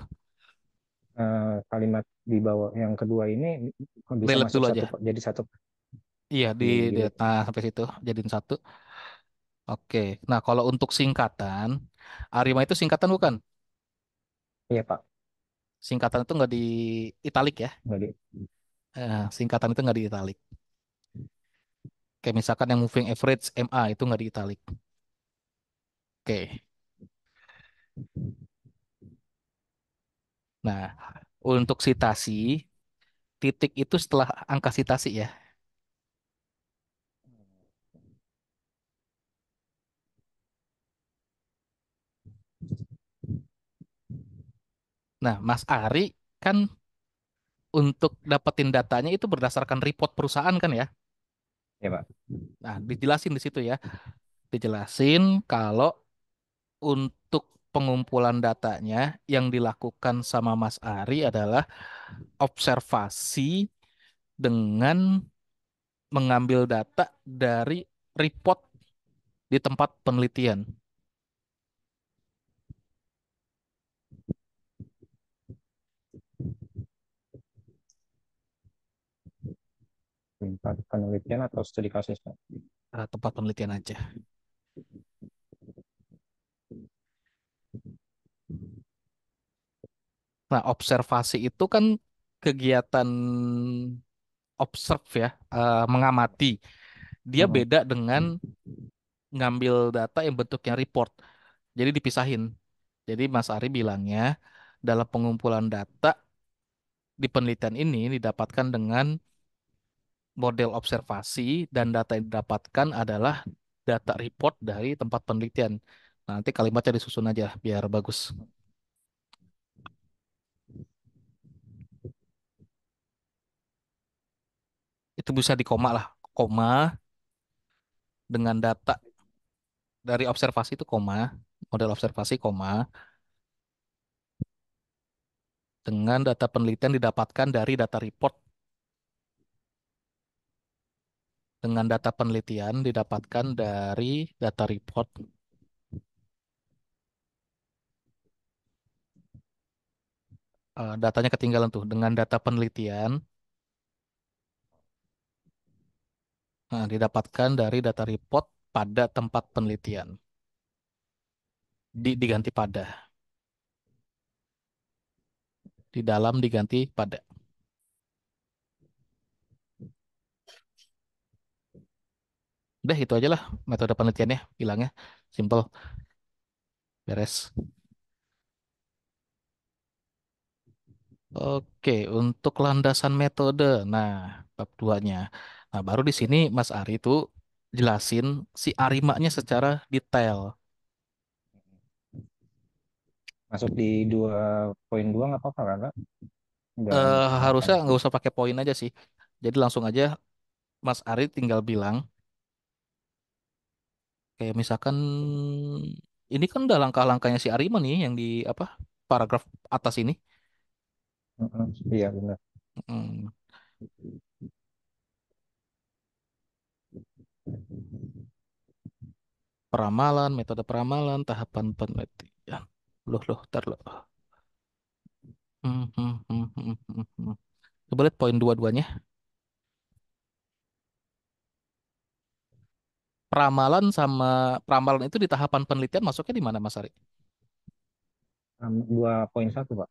Kalimat di bawah yang kedua ini bisa Delete masuk dulu satu aja. jadi satu Iya, di di delete. nah sampai situ jadiin satu. Oke. Nah, kalau untuk singkatan, Arima itu singkatan bukan? Iya, Pak. Singkatan itu nggak di italik ya. Nggak di. Singkatan itu nggak di italik. Kayak misalkan yang moving average MA itu nggak di italik. Oke. Nah, untuk citasi Titik itu setelah angka sitasi ya. Nah, Mas Ari kan untuk dapetin datanya itu berdasarkan report perusahaan kan ya. Ya, Pak. Nah, dijelasin di situ ya. Dijelasin kalau untuk pengumpulan datanya yang dilakukan sama Mas Ari adalah observasi dengan mengambil data dari report di tempat penelitian. Tempat penelitian atau studi kasus, Pak? Tempat penelitian aja. Nah, observasi itu kan kegiatan observe ya, mengamati. Dia Mm-mm. beda dengan ngambil data yang bentuknya report. Jadi dipisahin. Jadi Mas Ari bilangnya dalam pengumpulan data di penelitian ini didapatkan dengan model observasi dan data yang didapatkan adalah data report dari tempat penelitian. Nah, nanti kalimatnya disusun aja biar bagus. Itu bisa di koma lah. Koma dengan data dari observasi itu koma, model observasi koma, dengan data penelitian didapatkan dari data report, dengan data penelitian didapatkan dari data report. Datanya ketinggalan tuh dengan data penelitian didapatkan dari data report pada tempat penelitian. Diganti pada. Di dalam diganti pada. Udah itu aja lah metode penelitiannya bilangnya. Simple. Beres. Oke, untuk landasan metode. Nah, bab duanya. Nah, baru di sini Mas Ari tuh jelasin si Arimanya secara detail. Masuk di 2.2 nggak apa-apa kan, Pak? Udah tahapan. Harusnya nggak usah pakai poin aja sih. Jadi langsung aja Mas Ari tinggal bilang kayak misalkan ini kan udah langkah-langkahnya si Arima nih yang di apa paragraf atas ini. Mm-mm. Iya, benar. Mm, Peramalan, metode peramalan, tahapan penelitian. Loh, tar loh. Hmm. Coba lihat poin dua-duanya. Peramalan itu di tahapan penelitian masuknya di mana, Mas Ari? 2.1, Pak.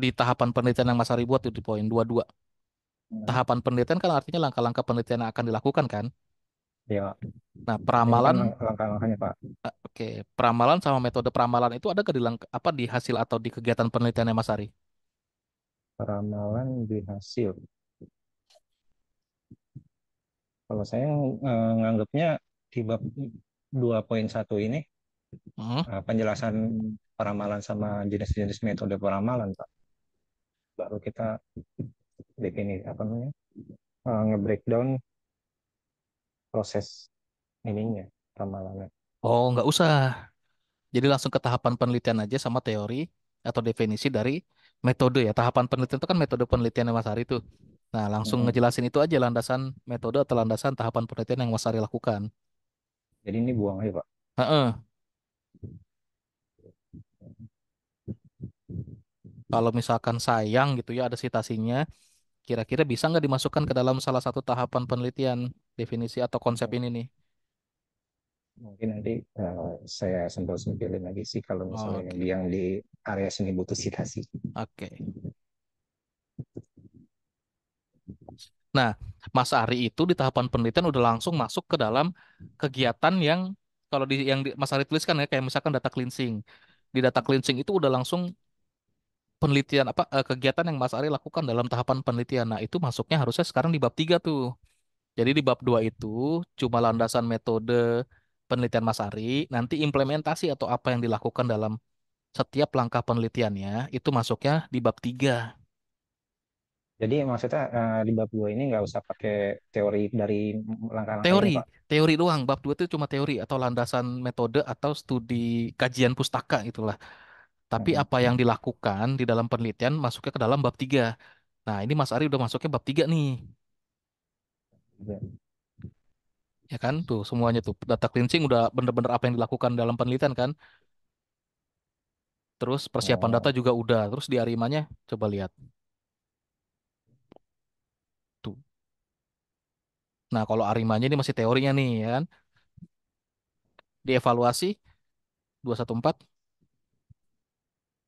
Di tahapan penelitian yang Mas Ari buat itu di poin 22. Mm. Tahapan penelitian kan artinya langkah-langkah penelitian yang akan dilakukan kan? Iya, Pak. Nah, Ini kan peramalan, langkah-langkahnya, Pak. oke, peramalan sama metode peramalan itu ada ke di apa di hasil atau di kegiatan penelitiannya Mas Ari? Ramalan di hasil. Kalau saya nganggapnya di bab 2.1 ini Hmm. penjelasan peramalan sama jenis-jenis metode peramalan, Pak. Baru kita definisi apa namanya? Nge-breakdown proses ininya ramalannya. Oh, nggak usah. Jadi langsung ke tahapan penelitian aja sama teori atau definisi dari metode ya. Tahapan penelitian itu kan metode penelitian yang Mas Ari itu. Nah, langsung Mm-mm. ngejelasin itu aja landasan metode atau landasan tahapan penelitian yang Mas Ari lakukan. Jadi ini buang aja, Pak. Heeh. Kalau misalkan sayang gitu ya ada sitasinya, kira-kira bisa nggak dimasukkan ke dalam salah satu tahapan penelitian definisi atau konsep ini nih? Mungkin nanti saya sempil-sempilin lagi sih kalau misalnya Oke, yang di area sini butuh citasi. oke. Nah, Mas Ari itu di tahapan penelitian udah langsung masuk ke dalam kegiatan yang kalau Mas Ari tuliskan ya kayak misalkan data cleansing. Di data cleansing itu udah langsung penelitian apa kegiatan yang Mas Ari lakukan dalam tahapan penelitian. Nah, itu masuknya harusnya sekarang di bab 3 tuh. Jadi di bab 2 itu cuma landasan metode penelitian Mas Ari, nanti implementasi atau apa yang dilakukan dalam setiap langkah penelitiannya itu masuknya di bab 3. Jadi maksudnya di bab 2 ini nggak usah pakai teori dari langkah-langkah Teori, ini, Pak. teori doang. Bab 2 itu cuma teori atau landasan metode atau studi kajian pustaka itulah. Tapi Mm-mm. apa yang dilakukan di dalam penelitian masuknya ke dalam bab 3. Nah, ini Mas Ari udah masuknya bab 3 nih. Ya kan? Tuh semuanya tuh data cleansing udah bener-bener apa yang dilakukan dalam penelitian kan. Terus persiapan data Oh, juga udah. Terus di Arimanya coba lihat tuh. Nah, kalau Arimanya ini masih teorinya nih ya kan. Dievaluasi 214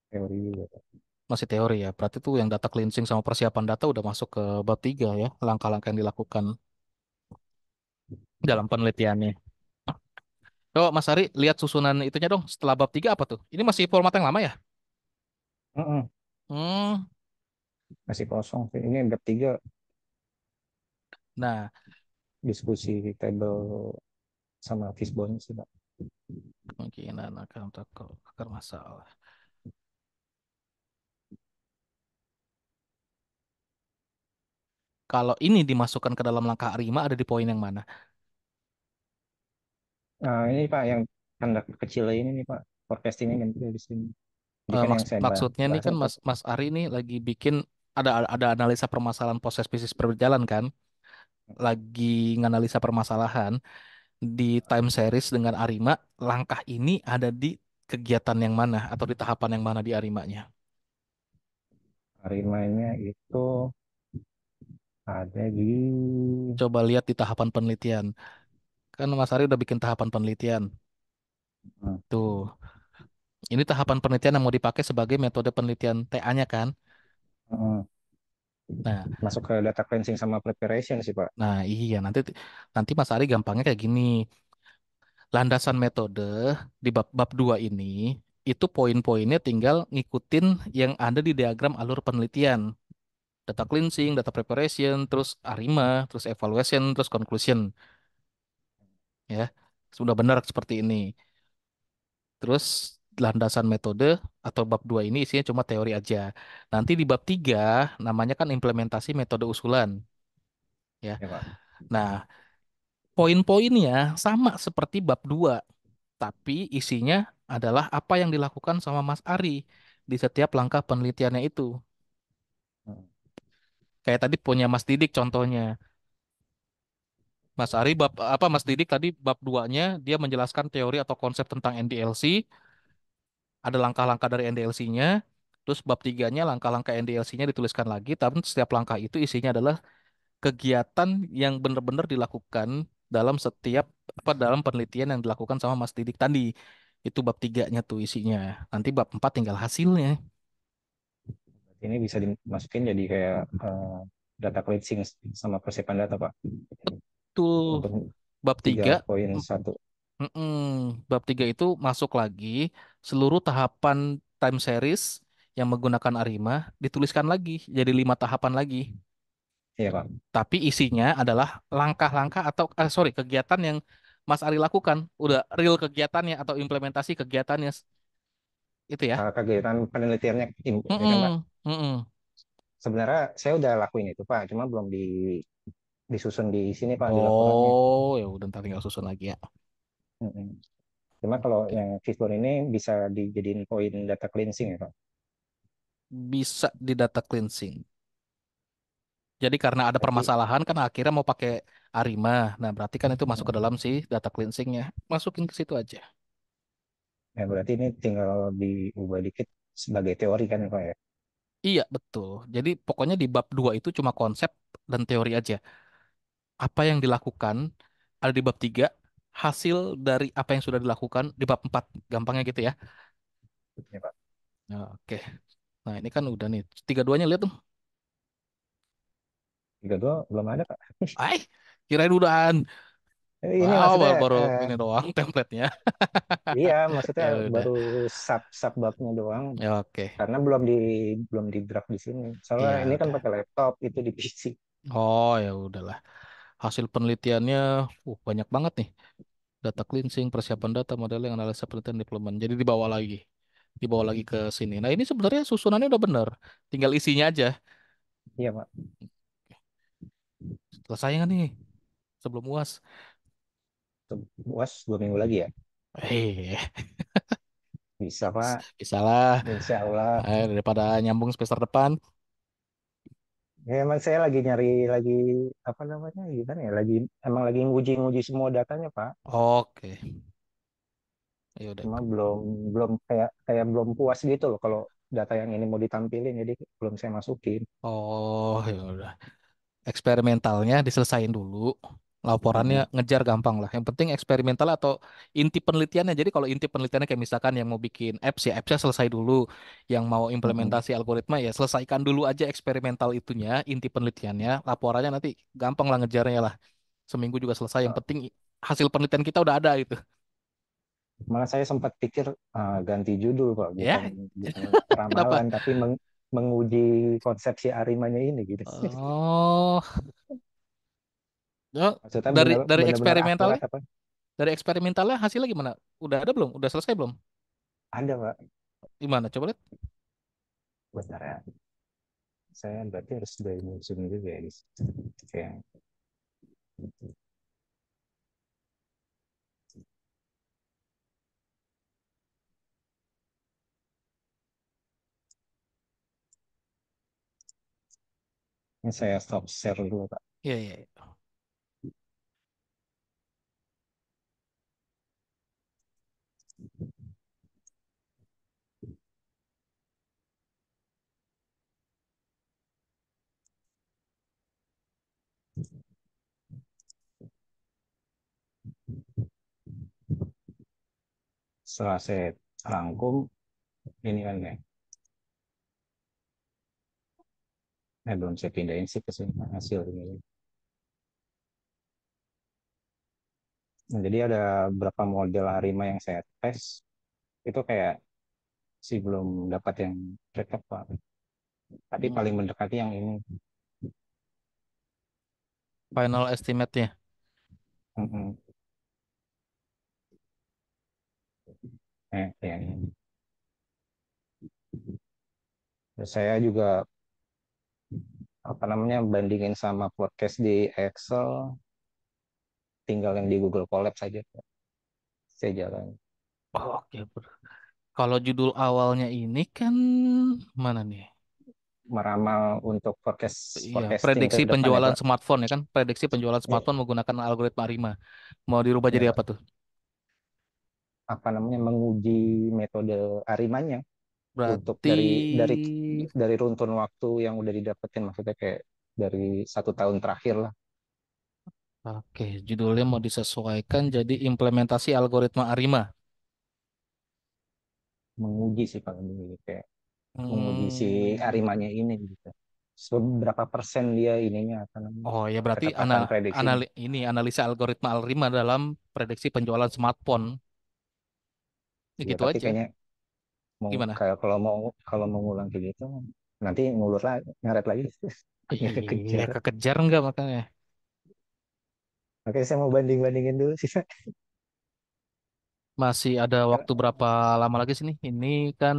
teori juga, Pak. masih teori ya. Berarti tuh yang data cleansing sama persiapan data udah masuk ke bab 3 ya. Langkah-langkah yang dilakukan dalam penelitiannya. Coba Mas Ari lihat susunan itunya dong. Setelah bab 3 apa tuh? Ini masih format yang lama ya? Mm-mm. Hmm. Masih kosong sih. Ini bab 3 Nah, diskusi table sama Fishbone sih, Pak. kemungkinan akan akar masalah. Kalau ini dimasukkan ke dalam langkah A5 ada di poin yang mana? Nah, ini Pak yang tanda kecil ini nih Pak. Forecastingnya kan di sini. Jadi kan yang saya Maksudnya nih bahas kan itu. Mas Ari nih lagi bikin ada analisa permasalahan proses bisnis berjalan kan, lagi nganalisa permasalahan di time series dengan Arima. Langkah ini ada di kegiatan yang mana atau di tahapan yang mana di Arimanya? Hari mainnya itu ada di Coba lihat di tahapan penelitian. Kan Mas Ari udah bikin tahapan penelitian. hmm, Tuh, ini tahapan penelitian yang mau dipakai sebagai metode penelitian TA-nya kan. hmm, Nah, masuk ke data cleansing sama preparation sih Pak. nah iya nanti nanti Mas Ari gampangnya kayak gini. Landasan metode di bab 2 ini itu poin-poinnya tinggal ngikutin yang ada di diagram alur penelitian. Data cleansing, data preparation, terus ARIMA, terus evaluation, terus conclusion. Ya, sudah benar seperti ini. Terus landasan metode atau bab 2 ini isinya cuma teori aja. Nanti di bab 3 namanya kan implementasi metode usulan. Ya. Ya Pak. Nah, poin-poinnya sama seperti bab 2, tapi isinya adalah apa yang dilakukan sama Mas Ari di setiap langkah penelitiannya itu. Hmm, Kayak tadi punya Mas Didik contohnya. Mas Ari bab apa Mas Didik tadi bab 2-nya dia menjelaskan teori atau konsep tentang NDLC, ada langkah-langkah dari NDLC-nya. Terus bab 3-nya langkah-langkah NDLC-nya dituliskan lagi, tapi setiap langkah itu isinya adalah kegiatan yang benar-benar dilakukan dalam setiap apa dalam penelitian yang dilakukan sama Mas Didik tadi. Itu bab 3-nya tuh isinya. Nanti bab 4 tinggal hasilnya. ini bisa dimasukin jadi kayak data cleansing sama persiapan data Pak. Tuh Untuk bab tiga 3, poin satu. bab 3 itu masuk lagi seluruh tahapan time series yang menggunakan Arima dituliskan lagi jadi 5 tahapan lagi. Iya Pak. Tapi isinya adalah langkah-langkah atau sorry kegiatan yang Mas Ari lakukan. Udah real kegiatannya atau implementasi kegiatannya itu ya. Kegiatan penelitiannya ini kan Pak. Mm-mm, mm-mm. Sebenarnya saya udah lakuin itu Pak, cuma belum disusun di sini Pak di laporannya. Oh, ya udah ntar tinggal susun lagi ya. Mm-mm. Cuma kalau Oke. yang fishbone ini bisa dijadiin poin data cleansing ya Pak. Bisa di data cleansing. Jadi karena ada Berarti permasalahan kan akhirnya mau pakai Arima. Nah, berarti kan itu masuk ke mm, dalam si data cleansingnya. Masukin ke situ aja. ya berarti ini tinggal diubah dikit sebagai teori kan Pak ya. Iya, betul. Jadi pokoknya di bab 2 itu cuma konsep dan teori aja. Apa yang dilakukan ada di bab 3, hasil dari apa yang sudah dilakukan di bab 4. Gampangnya gitu ya. Ya Pak. Nah, oke. Nah, ini kan udah nih. Tiga duanya lihat tuh. Tiga dua belum ada Pak. Ay, kirain udahan. Ini Wow, maksudnya baru ini doang template-nya. iya maksudnya Ya udah. baru sub babnya doang Ya oke. karena belum di draft di sini. Soalnya Iya ini kan udah. pakai laptop itu di PC. Oh ya udahlah. Hasil penelitiannya banyak banget nih. Data cleansing, persiapan data, modeling, analisa penelitian, deployment. Jadi dibawa lagi. Dibawa lagi ke sini. Nah, ini sebenarnya susunannya udah bener. Tinggal isinya aja. Iya Pak. Selesai nggak nih sebelum UAS? UAS 2 minggu lagi ya. Eh, Bisa Pak. bisa lah. Insya Allah. Daripada nyambung semester depan. Ya, emang saya lagi nyari lagi apa namanya gimana ya lagi emang lagi nguji-nguji semua datanya Pak. Oke. Ya udah. Cuma belum belum kayak kayak belum puas gitu loh kalau data yang ini mau ditampilin jadi belum saya masukin. Oh, ya udah. Eksperimentalnya diselesain dulu. Laporannya Mm-mm. ngejar gampang lah. Yang penting eksperimental atau inti penelitiannya. Jadi kalau inti penelitiannya kayak misalkan yang mau bikin apps ya appsnya selesai dulu. Yang mau Mm-mm. implementasi algoritma ya selesaikan dulu aja eksperimental itunya, inti penelitiannya. Laporannya nanti gampang lah ngejarnya lah. Seminggu juga selesai. Yang penting hasil penelitian kita udah ada gitu. Malah saya sempat pikir ganti judul Pak, bukan Ya, bukan kenapa? ramalan tapi menguji konsepsi Arimanya ini gitu. Oh, oh, Maksudnya dari dari benar-benar akurat eksperimentalnya, apa? dari eksperimentalnya hasilnya gimana? Udah ada belum? Udah selesai belum? Ada Pak. Gimana? Coba lihat. Bentar ya. Saya berarti harus dari musim juga ya di situ. Oke. Ini saya stop share dulu Pak. Iya, iya, iya. Setelah saya rangkum ini kan ya. Belum saya pindahin sih ke sini hasil ini. Nah, jadi ada beberapa model Arima yang saya tes itu kayak sih belum dapat yang cocok Pak. Tapi paling Hmm. mendekati yang ini. Final estimate-nya. Mm-mm. Yang ini. Terus saya juga apa namanya bandingin sama podcast di Excel, tinggal yang di Google Colab saja. Saya jalan Oke, bro. Kalau judul awalnya ini kan mana nih? meramal untuk Iya, forecasting ke prediksi depan ya penjualan Pak. smartphone ya kan? Prediksi penjualan Eh, smartphone menggunakan algoritma ARIMA. Mau dirubah ya jadi apa Pak. tuh? Apa namanya menguji metode Arimanya untuk Berarti dari runtun waktu yang udah didapetin maksudnya kayak dari 1 tahun terakhir lah oke, judulnya mau disesuaikan jadi implementasi algoritma ARIMA. menguji sih paling ini kayak menguji si Hmm. Arimanya ini gitu. Seberapa persen dia ininya apa namanya Oh ya berarti ketepatan prediksinya. ini analisa algoritma ARIMA dalam prediksi penjualan smartphone. Ya Ya gitu tapi aja. kayaknya mau Gimana? kayak kalau mau ngulang kayak gitu nanti ngulur lagi ngaret lagi nggak Iya, kekejar. kekejar nggak makanya. Oke saya mau bandingin dulu sih. Masih ada waktu berapa lama lagi sih nih? Ini kan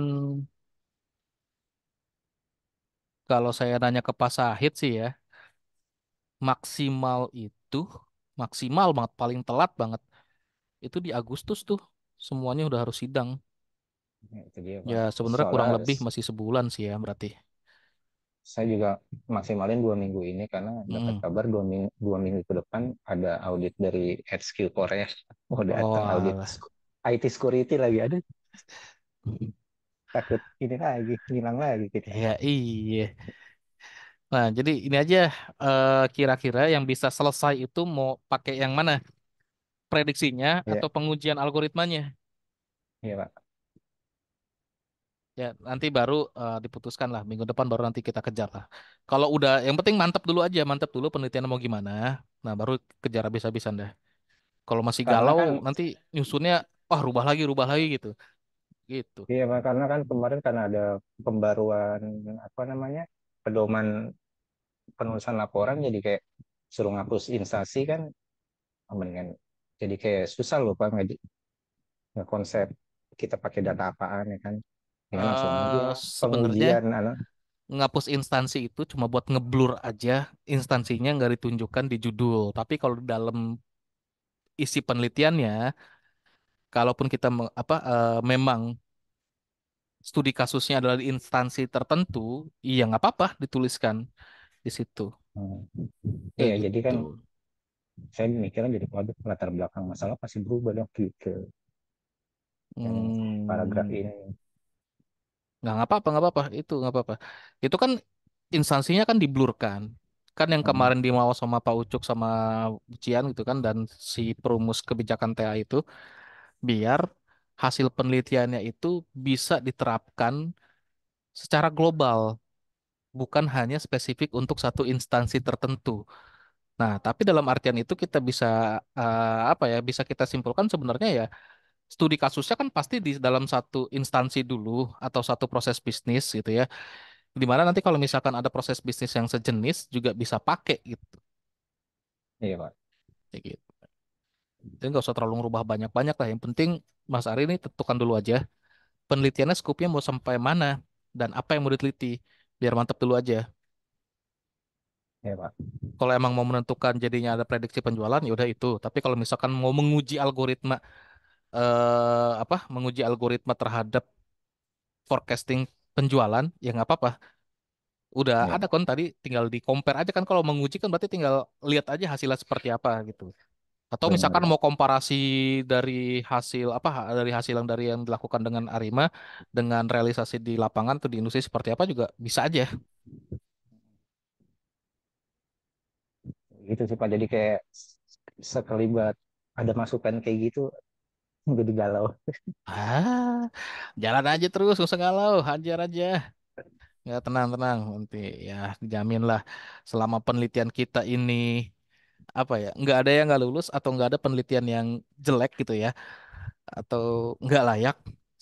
kalau saya nanya ke Pak Sahid sih ya, maksimal itu maksimal banget, paling telat banget. Itu di Agustus tuh semuanya udah harus sidang. Ya, itu dia Ya Pak. sebenarnya Soalnya kurang lebih masih sebulan sih ya berarti. saya juga maksimalin 2 minggu ini karena dapat Mm. kabar 2 minggu ke depan ada audit dari HQ Korea. Mau Oh datang audit alah. IT security lagi ada. Takut ini lagi, hilang lagi kita. Ya iya. Nah jadi ini aja kira-kira yang bisa selesai itu mau pakai yang mana? Prediksinya Iya, atau pengujian algoritmanya? iya Pak. Ya, nanti baru diputuskan lah. Minggu depan baru nanti kita kejar lah. Kalau udah, yang penting mantap dulu aja, mantap dulu penelitian mau gimana. Nah, baru kejar habis-habisan dah. Kalau masih Karena galau kan nanti nyusunnya wah rubah lagi gitu. Gitu. iya Pak, karena kan kemarin kan ada pembaruan apa namanya pedoman penulisan laporan jadi kayak suruh ngapus instansi kan mendingan jadi kayak susah loh Pak konsep kita pakai data apaan ya kan. Dengan langsung aja Sebenarnya pengujian anak. ngapus instansi itu cuma buat ngeblur aja instansinya nggak ditunjukkan di judul. Tapi kalau di dalam isi penelitiannya, kalaupun kita memang studi kasusnya adalah di instansi tertentu, iya nggak apa-apa dituliskan di situ. Hmm. Kayak Iya, jadi kan gitu. saya mikirnya jadi waduh latar belakang masalah pasti berubah dong gitu yang paragraf Hmm, ini. nggak apa-apa, nggak apa-apa. Itu nggak apa-apa. Itu kan instansinya kan diblurkan. Kan yang Hmm. kemarin dimau sama Pak Ucuk sama Cian gitu kan dan si perumus kebijakan TA itu biar hasil penelitiannya itu bisa diterapkan secara global, bukan hanya spesifik untuk satu instansi tertentu. Nah, tapi dalam artian itu kita bisa apa ya? Bisa kita simpulkan sebenarnya ya studi kasusnya kan pasti di dalam satu instansi dulu atau satu proses bisnis gitu ya. Dimana nanti kalau misalkan ada proses bisnis yang sejenis juga bisa pakai gitu. Iya Pak. Kayak gitu. Jadi nggak usah terlalu ngerubah banyak-banyak lah. Yang penting Mas Ari ini tentukan dulu aja penelitiannya skupnya mau sampai mana dan apa yang mau diteliti. Biar mantap dulu aja. Iya Pak. Kalau emang mau menentukan jadinya ada prediksi penjualan ya udah itu. Tapi kalau misalkan mau menguji algoritma menguji algoritma terhadap forecasting penjualan ya nggak apa-apa. Udah Iya ada Pak. kan tadi tinggal di compare aja kan kalau menguji kan berarti tinggal lihat aja hasilnya seperti apa gitu. Atau Benar misalkan Pak. mau komparasi dari hasil dari hasil yang dilakukan dengan Arima dengan realisasi di lapangan atau di industri seperti apa juga bisa aja. Gitu sih Pak. Jadi kayak sekelibat ada masukan kayak gitu jadi galau. Ah, jalan aja terus, nggak usah galau, hajar aja. Ya tenang-tenang, nanti ya dijamin lah selama penelitian kita ini apa ya, nggak ada yang nggak lulus atau nggak ada penelitian yang jelek gitu ya, atau nggak layak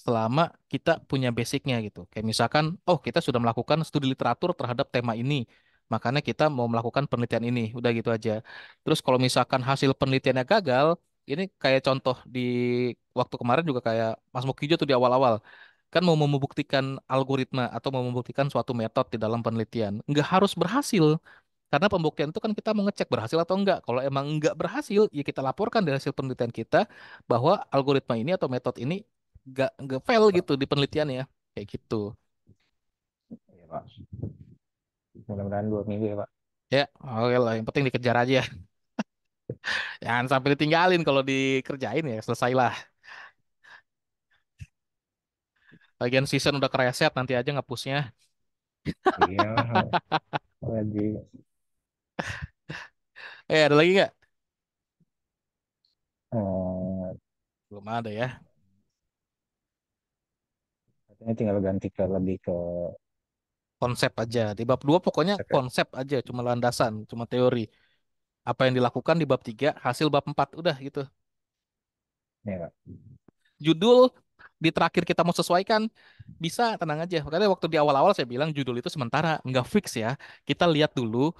selama kita punya basicnya gitu. Kayak misalkan, oh kita sudah melakukan studi literatur terhadap tema ini, makanya kita mau melakukan penelitian ini, udah gitu aja. Terus kalau misalkan hasil penelitiannya gagal, ini kayak contoh di waktu kemarin juga kayak Mas Mukijo tuh di awal-awal, kan mau membuktikan algoritma atau mau membuktikan suatu metode di dalam penelitian, nggak harus berhasil. Karena pembuktian itu kan kita mau ngecek berhasil atau enggak. Kalau emang enggak berhasil, ya kita laporkan dari hasil penelitian kita bahwa algoritma ini atau metode ini enggak fail Pak. gitu di penelitiannya. Kayak gitu. Iya Pak. Mudah-mudahan 2 minggu ya Pak. Ya, oke lah. Yang penting dikejar aja. Jangan sampai ditinggalin kalau dikerjain ya selesailah. Bagian season udah kereset nanti aja ngapusnya. Iya lagi Ada lagi nggak? eh, Belum ada ya. katanya tinggal ganti ke lebih ke Konsep aja. Di bab 2 pokoknya konsep ya. konsep aja, cuma landasan, cuma teori. Apa yang dilakukan di bab 3 hasil bab 4 udah gitu. Iya Pak. Judul di terakhir kita mau sesuaikan bisa tenang aja. Makanya waktu di awal-awal saya bilang judul itu sementara nggak fix ya. Kita lihat dulu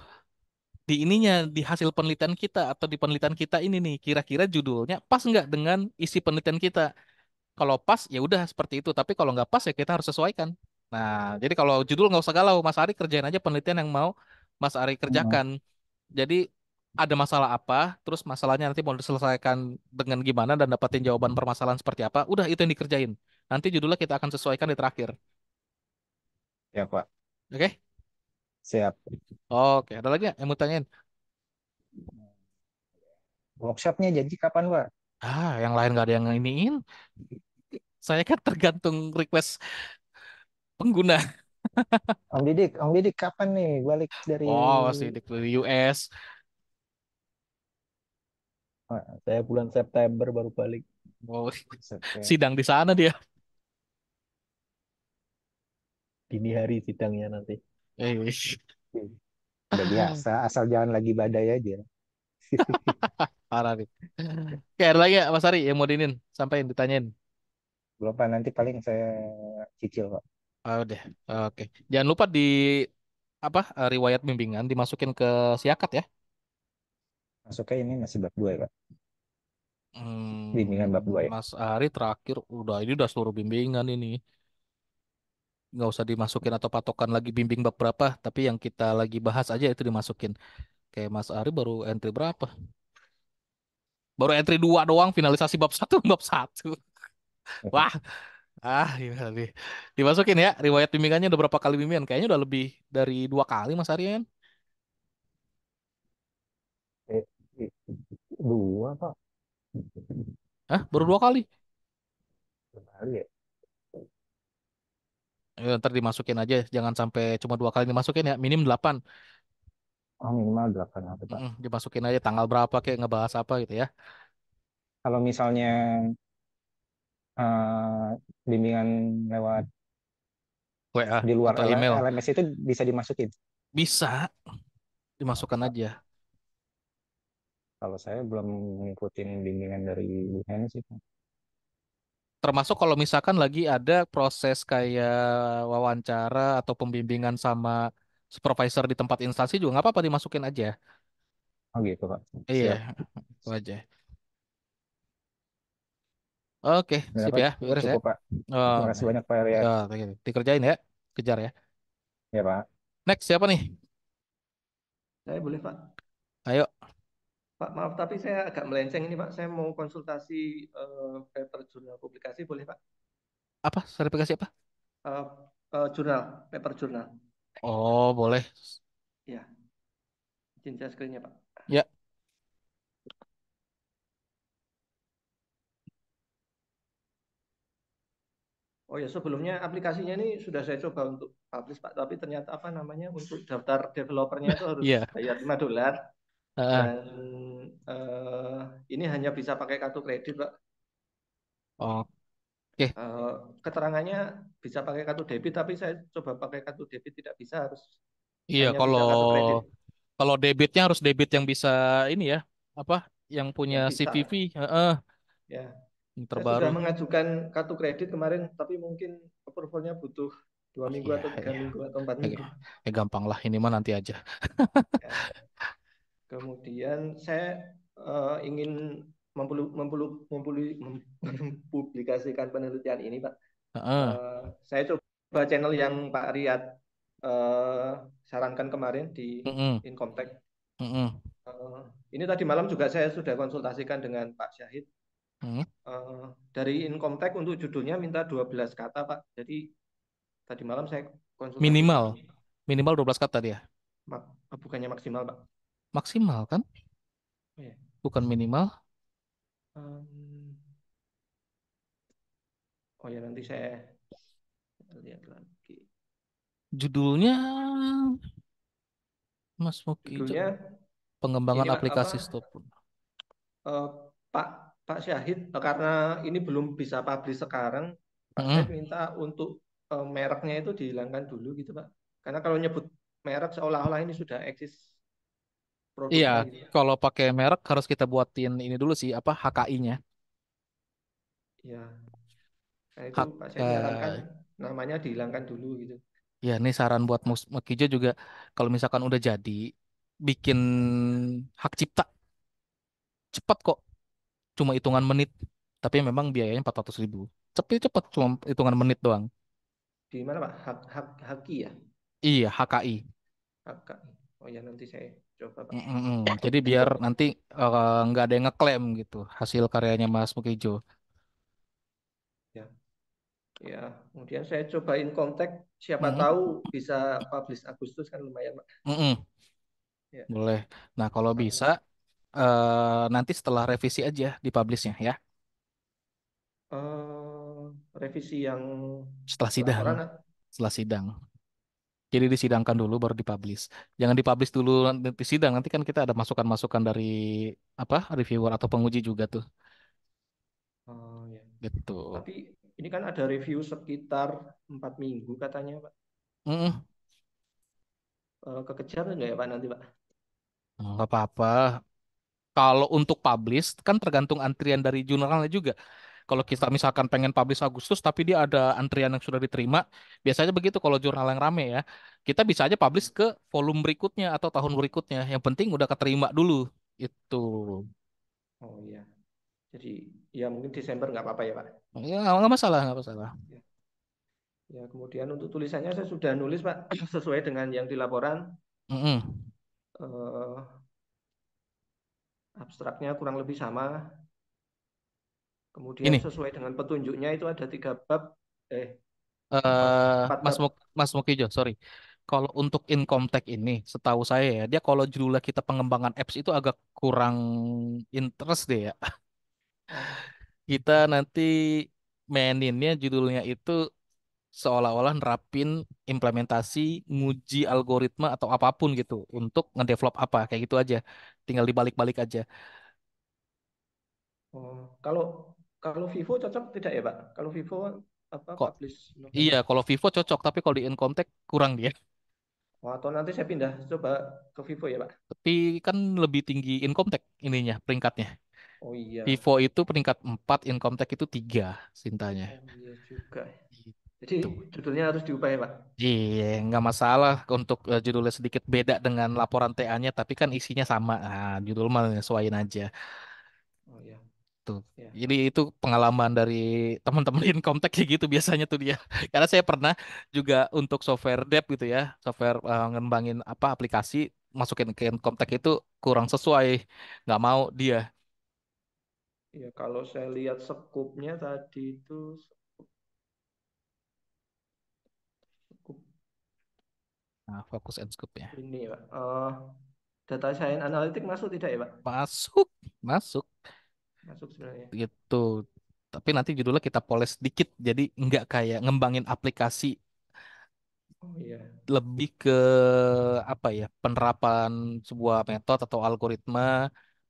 di ininya di hasil penelitian kita atau di penelitian kita ini nih kira-kira judulnya pas nggak dengan isi penelitian kita. Kalau pas ya udah seperti itu. Tapi kalau nggak pas ya kita harus sesuaikan. Nah jadi kalau judul nggak usah galau. Mas Ari kerjain aja penelitian yang mau Mas Ari Hmm. kerjakan. Jadi ada masalah apa, terus masalahnya nanti mau diselesaikan dengan gimana dan dapatin jawaban permasalahan seperti apa, udah itu yang dikerjain. Nanti judulnya kita akan sesuaikan di terakhir. Ya Pak. Oke? Siap. Oke, ada lagi nggak yang mau tanyain? Workshopnya jadi kapan Pak? Yang lain nggak ada yang iniin. Saya kan tergantung request pengguna. Om Didik kapan nih balik dari Oh, masih di US. Saya bulan September baru balik. Oh, September? sidang di sana dia. Dini hari sidangnya nanti. Eh, Udah biasa, asal jangan lagi badai aja. Parah nih. Oke, ada lagi ya Mas Ari yang mau diinin, sampaiin, ditanyain. Belum Pak, nanti paling saya cicil Pak. Oh, udah. Oke. Jangan lupa di apa riwayat bimbingan dimasukin ke siakat ya. Masuknya ini masih bab 2 ya Pak. Bimbingan bab 2 ya. Mas Ari terakhir udah ini udah seluruh bimbingan ini. Nggak usah dimasukin atau patokan lagi bimbing bab berapa, tapi yang kita lagi bahas aja itu dimasukin. Kayak Mas Ari baru entry berapa? Baru entry 2 doang finalisasi bab satu bab satu. Wah, gimana nih? Dimasukin ya, riwayat bimbingannya udah berapa kali bimbingan? Kayaknya udah lebih dari 2 kali Mas Ari kan? Eh, eh, dua Pak. Hah? Baru 2 kali? Kali ya. Ntar dimasukin aja, jangan sampai cuma 2 kali dimasukin ya, minim 8. Oh minimal 8 apa Pak. Dimasukin aja tanggal berapa kayak ngebahas apa gitu ya. Kalau misalnya bimbingan lewat WA di luar atau email. LMS itu bisa dimasukin. Bisa, Oke, dimasukkan Pak. aja. Kalau saya belum ngikutin bimbingan dari Bu Hen sih, Pak. Termasuk kalau misalkan lagi ada proses kayak wawancara atau pembimbingan sama supervisor di tempat instansi juga nggak apa-apa dimasukin aja. Oh gitu, Pak. Iya, Siap. itu aja. Oke, Dan sip apa? ya, beres ya. Cukup, Pak. Oh, Terima kasih banyak, Pak Arya. ya, dikerjain ya, kejar ya. Ya, Pak. Next siapa nih? Saya boleh Pak. Ayo, Pak maaf tapi saya agak melenceng ini Pak. Saya mau konsultasi paper jurnal publikasi boleh Pak? apa? Verifikasi apa? Eh, jurnal, paper jurnal. Oh, boleh. Ya, izin share screen-nya Pak. Ya, Oh ya, sebelumnya aplikasinya ini sudah saya coba untuk publish Pak, tapi ternyata apa namanya untuk daftar developernya itu harus iya. bayar $5 Heeh. dan eh, ini hanya bisa pakai kartu kredit Pak. Oke. Eh, keterangannya bisa pakai kartu debit, tapi saya coba pakai kartu debit tidak bisa, harus Iya, hanya kalau bisa kartu kredit kalau debitnya harus debit yang bisa ini ya, apa? Yang punya yang Visa. CVV, heeh, Ya, yang saya terbaru. sudah mengajukan kartu kredit kemarin, tapi mungkin approval-nya butuh 2 minggu Iya, atau tiga iya. minggu atau empat Ya, minggu. gampang lah ini mah nanti aja. Ya. Kemudian saya ingin mempublikasikan penelitian ini, Pak. Heeh. Saya coba channel yang Pak Riyad eh, sarankan kemarin di Heeh. Incomtech. Heeh. Eh, ini tadi malam juga saya sudah konsultasikan dengan Pak Syahid. Heeh. Dari Incomtech untuk judulnya minta 12 kata, Pak. Jadi tadi malam saya konsultasikan Minimal, minimal 12 kata dia. bukannya maksimal, Pak. Maksimal kan? Oh, ya. Bukan minimal. Em, oh ya nanti saya lihat lagi. Judulnya Mas Mukijo, Judulnya ini pengembangan Pak apa aplikasi stop. eh, Pak Pak Syahid karena ini belum bisa publish sekarang, Pak Heeh. Syahid minta untuk mereknya itu dihilangkan dulu gitu Pak. Karena kalau nyebut merek seolah-olah ini sudah eksis Iya, produknya gitu. kalau pakai merek harus kita buatin ini dulu sih, apa HKI-nya. Ya, nah itu Hak, Pak Syahid nyarankan eh, namanya dihilangkan dulu gitu. ya ini saran buat Mukijo juga, kalau misalkan udah jadi, bikin hak cipta, cepat kok, cuma hitungan menit. Tapi memang biayanya 400.000. Cepet cuma hitungan menit doang. Di mana Pak? Haki ya? Iya, HKI. Hak. Oh ya nanti saya coba Pak. Jadi biar nanti nggak ada yang ngeklaim gitu hasil karyanya Mas Mukijo. Ya. Ya, kemudian saya cobain kontak, siapa Mm-mm. tahu bisa publish Agustus kan lumayan, Pak. Mm-mm. Ya. Boleh. Nah, kalau bisa nanti setelah revisi aja dipublishnya ya. Eh, revisi yang Setelah sidang, laporan, setelah sidang. Jadi disidangkan dulu baru dipublish. Jangan dipublish dulu nanti di sidang. Nanti kan kita ada masukan-masukan dari apa reviewer atau penguji juga tuh. ya. Gitu. Tapi ini kan ada review sekitar 4 minggu katanya, Pak. Mm-mm. Kekejar nggak ya Pak nanti, Pak? Nggak apa-apa. Kalau untuk publish kan tergantung antrian dari jurnalnya juga. Kalau kita misalkan pengen publish Agustus tapi dia ada antrian yang sudah diterima, biasanya begitu kalau jurnal yang rame ya. Kita bisa aja publish ke volume berikutnya atau tahun berikutnya. Yang penting udah keterima dulu. Itu. Oh iya. Jadi ya mungkin Desember nggak apa-apa ya Pak. Ya, nggak masalah, nggak masalah. Ya. Ya, kemudian untuk tulisannya saya sudah nulis Pak sesuai dengan yang di laporan. Mm-mm. Eh, Abstraknya kurang lebih sama. Kemudian Ini, sesuai dengan petunjuknya itu ada 3 bab, eh empat eh empat Mas bab. Mas Mukijo, sorry. Kalau untuk Incomtech ini, setahu saya ya, dia kalau judulnya kita pengembangan apps itu agak kurang interest deh ya. Oh, Kita nanti maininnya judulnya itu seolah-olah nerapin implementasi nguji algoritma atau apapun gitu untuk ngedevelop apa kayak gitu aja. Tinggal dibalik-balik aja. oh. Kalau kalau Vivo cocok tidak ya Pak? Kalau Vivo apa Kok publish iya novelnya? kalau Vivo cocok tapi kalau di Incomtech kurang dia. Oh, atau nanti saya pindah coba ke Vivo ya Pak? Tapi kan lebih tinggi Incomtech ininya peringkatnya. Oh iya, Vivo itu peringkat 4, Incomtech itu 3 Sintanya. oh iya juga. Jadi Gitu. judulnya harus diubah ya Pak? Iya, nggak masalah untuk judulnya sedikit beda dengan laporan TA-nya, tapi kan isinya sama. Nah, judul mah nyesuaiin aja. Oh iya, Tuh. ya. Jadi itu pengalaman dari teman-teman Incomtech kayak gitu biasanya tuh dia. Karena saya pernah juga untuk software dev gitu ya, software ngembangin apa aplikasi, masukin ke Incomtech itu kurang sesuai, nggak mau dia. Ya kalau saya lihat skupnya tadi itu skup Nah, fokus and scope-nya. ini ya Pak. Data science analytic masuk tidak ya Pak? Masuk, masuk Masuk sebenarnya. gitu. Tapi nanti judulnya kita poles dikit, jadi nggak kayak ngembangin aplikasi, Oh iya, lebih ke apa ya penerapan sebuah metode atau algoritma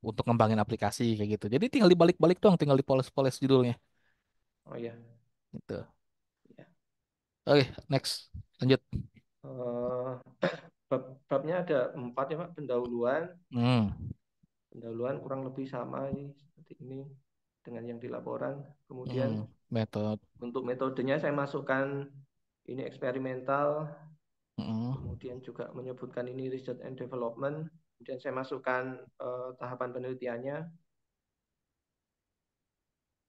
untuk ngembangin aplikasi kayak gitu. Jadi tinggal dibalik-balik doang, tinggal dipoles-poles judulnya. oh iya, Gitu. ya. Oke, next, lanjut. Eh, babnya ada 4 ya Pak. Pendahuluan, Hmm, pendahuluan kurang lebih sama ini seperti ini dengan yang di laporan. Kemudian metode. untuk metodenya saya masukkan ini eksperimental, Hmm, kemudian juga menyebutkan ini research and development. Kemudian saya masukkan tahapan penelitiannya.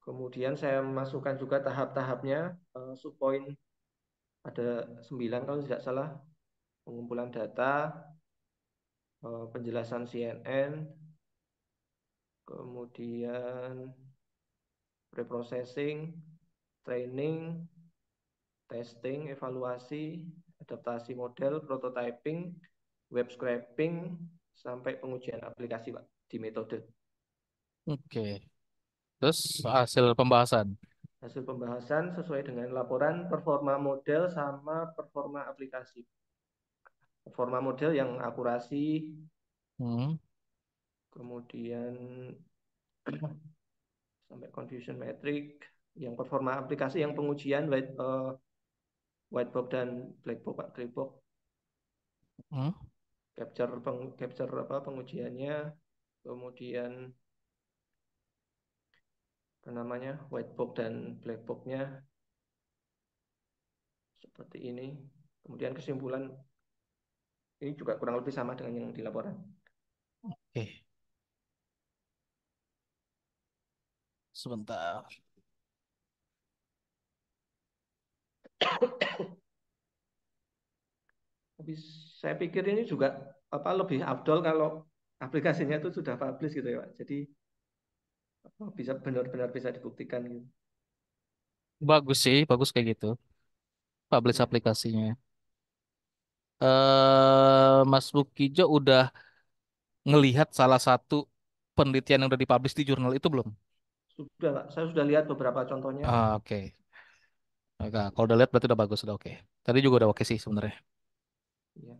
Kemudian saya masukkan juga tahap-tahapnya, subpoin ada 9 kalau tidak salah, pengumpulan data, penjelasan CNN, kemudian preprocessing, training, testing, evaluasi, adaptasi model, prototyping, web scraping, sampai pengujian aplikasi Pak di metode. oke. Terus hasil pembahasan. Hasil pembahasan sesuai dengan laporan performa model sama performa aplikasi. Performa model yang akurasi, Hmm, kemudian sampai confusion metric, yang performa aplikasi yang pengujian white box dan black box Pak, gray box, hmm, capture apa pengujiannya, kemudian apa namanya white box dan black boxnya seperti ini. Kemudian kesimpulan ini juga kurang lebih sama dengan yang di laporan. oke. Sebentar. Tapi saya pikir ini juga apa lebih afdol kalau aplikasinya itu sudah publish gitu ya Pak. Jadi bisa benar-benar bisa dibuktikan gitu. Bagus sih, bagus kayak gitu. Publish Ya, aplikasinya. Mas Lukijo udah ngelihat salah satu penelitian yang udah dipublish di jurnal itu belum? sudah Pak. Saya sudah lihat beberapa contohnya. Ah, oke. Oke, kalau udah lihat berarti udah bagus, udah oke. Tadi juga udah oke sih sebenarnya. Ya,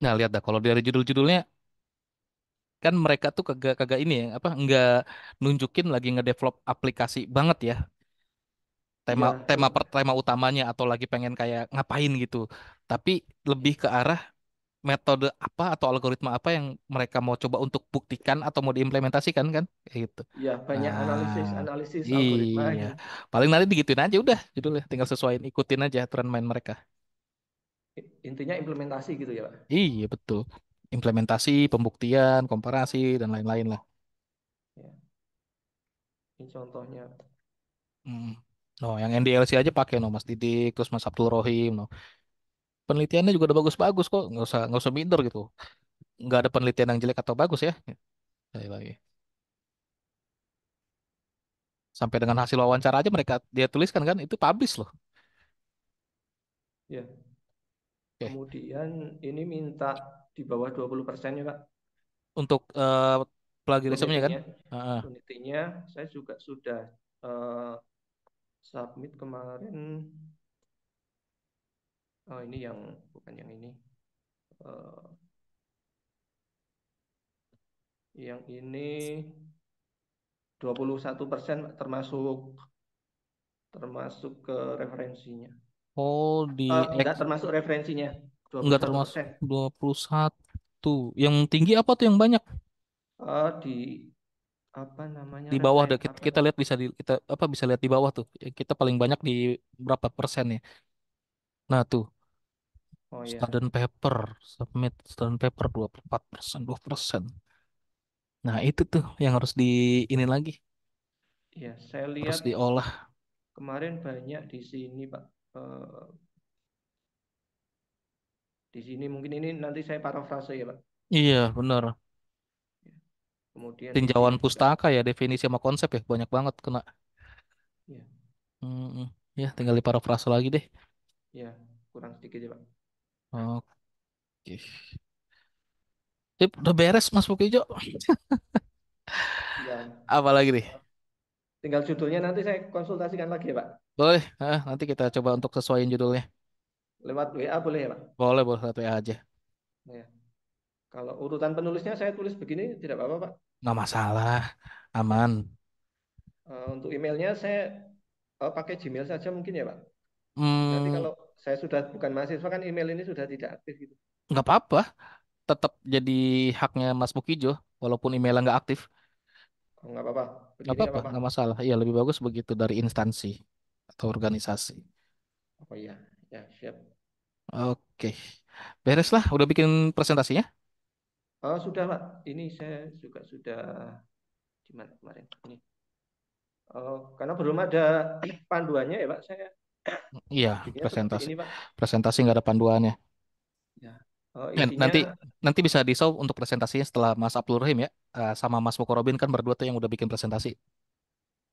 Nah, lihat dah kalau dari judul-judulnya kan mereka tuh kagak kagak ini ya, apa nggak nunjukin lagi ngedevelop aplikasi banget ya. Tema ya, tema utamanya atau lagi pengen kayak ngapain gitu. Tapi lebih ke arah metode apa atau algoritma apa yang mereka mau coba untuk buktikan atau mau diimplementasikan kan kayak gitu. Ya, banyak analisis Nah, analisis algoritma iya. gitu. Paling nanti digituin aja udah judulnya, tinggal sesuaiin ikutin aja aturan main mereka. Intinya implementasi gitu ya, Pak. Iya, betul. Implementasi, pembuktian, komparasi dan lain-lain lah. Ya, ini contohnya. Hmm. No, yang NDLC aja pakai no Mas Didik, terus Mas Abdul Rohim, no. Penelitiannya juga udah bagus-bagus kok, nggak usah minder gitu. Nggak ada penelitian yang jelek atau bagus ya. Sekali lagi. Sampai dengan hasil wawancara aja mereka dia tuliskan kan itu publish loh. Ya, Oke. kemudian ini minta di bawah 20% ya, Pak. Untuk plagiarismenya kan. Unitinya, Heeh. unitinya saya juga sudah eh, submit kemarin. Oh, ini yang bukan yang ini. Eh, yang ini 21% termasuk termasuk ke referensinya. Oh di Enggak X termasuk referensinya, dua puluh nggak satu termasuk persen 21. Yang tinggi apa tuh yang banyak? Di apa namanya Di bawah deh referensi kita, apa kita ya? lihat bisa di kita apa bisa lihat di bawah tuh. Kita paling banyak di berapa persen ya? Nah tuh Oh ya, student paper submit student paper 24%, 2%. Nah, itu tuh yang harus di ini lagi, ya saya harus lihat diolah. kemarin banyak di sini Pak. Eh, di sini mungkin ini nanti saya parafrase ya Pak. Iya, benar. Kemudian di Tinjauan sini juga pustaka ya, definisi sama konsep ya, banyak banget kena. ya, Mm-mm. Ya, tinggal diparafrase lagi deh. ya kurang sedikit ya Pak. Oke. Sip, udah beres Mas Pukijo. Ya, Apa lagi nih? tinggal judulnya nanti saya konsultasikan lagi ya Pak. Boleh, nanti kita coba untuk sesuaiin judulnya. Lewat WA boleh ya Pak. Boleh, boleh satu ya aja. Ya. Kalau urutan penulisnya saya tulis begini tidak apa-apa Pak. Nggak masalah, Ya. aman. Untuk emailnya saya pakai Gmail saja mungkin ya Pak. Nanti Hmm, kalau saya sudah bukan mahasiswa kan email ini sudah tidak aktif gitu. nggak apa-apa, tetap jadi haknya Mas Pukijo, walaupun emailnya nggak aktif. Oh, nggak apa-apa. Nggak Begini nggak apa-apa, apa-apa. nggak masalah. Iya, lebih bagus begitu dari instansi atau organisasi. Oh iya, ya siap. Oke, beres lah. Udah bikin presentasinya? Oh sudah Pak. Ini saya juga sudah di mana kemarin. Ini. Oh, karena belum ada panduannya ya Pak. Saya Iya, bikinnya seperti presentasi. ini Pak. Presentasi nggak ada panduannya. Ya. Oh, Ya, isinya. nanti nanti bisa di solve untuk presentasinya setelah Mas Abdul Rahim ya, sama Mas Mukorobin kan berdua tuh yang udah bikin presentasi.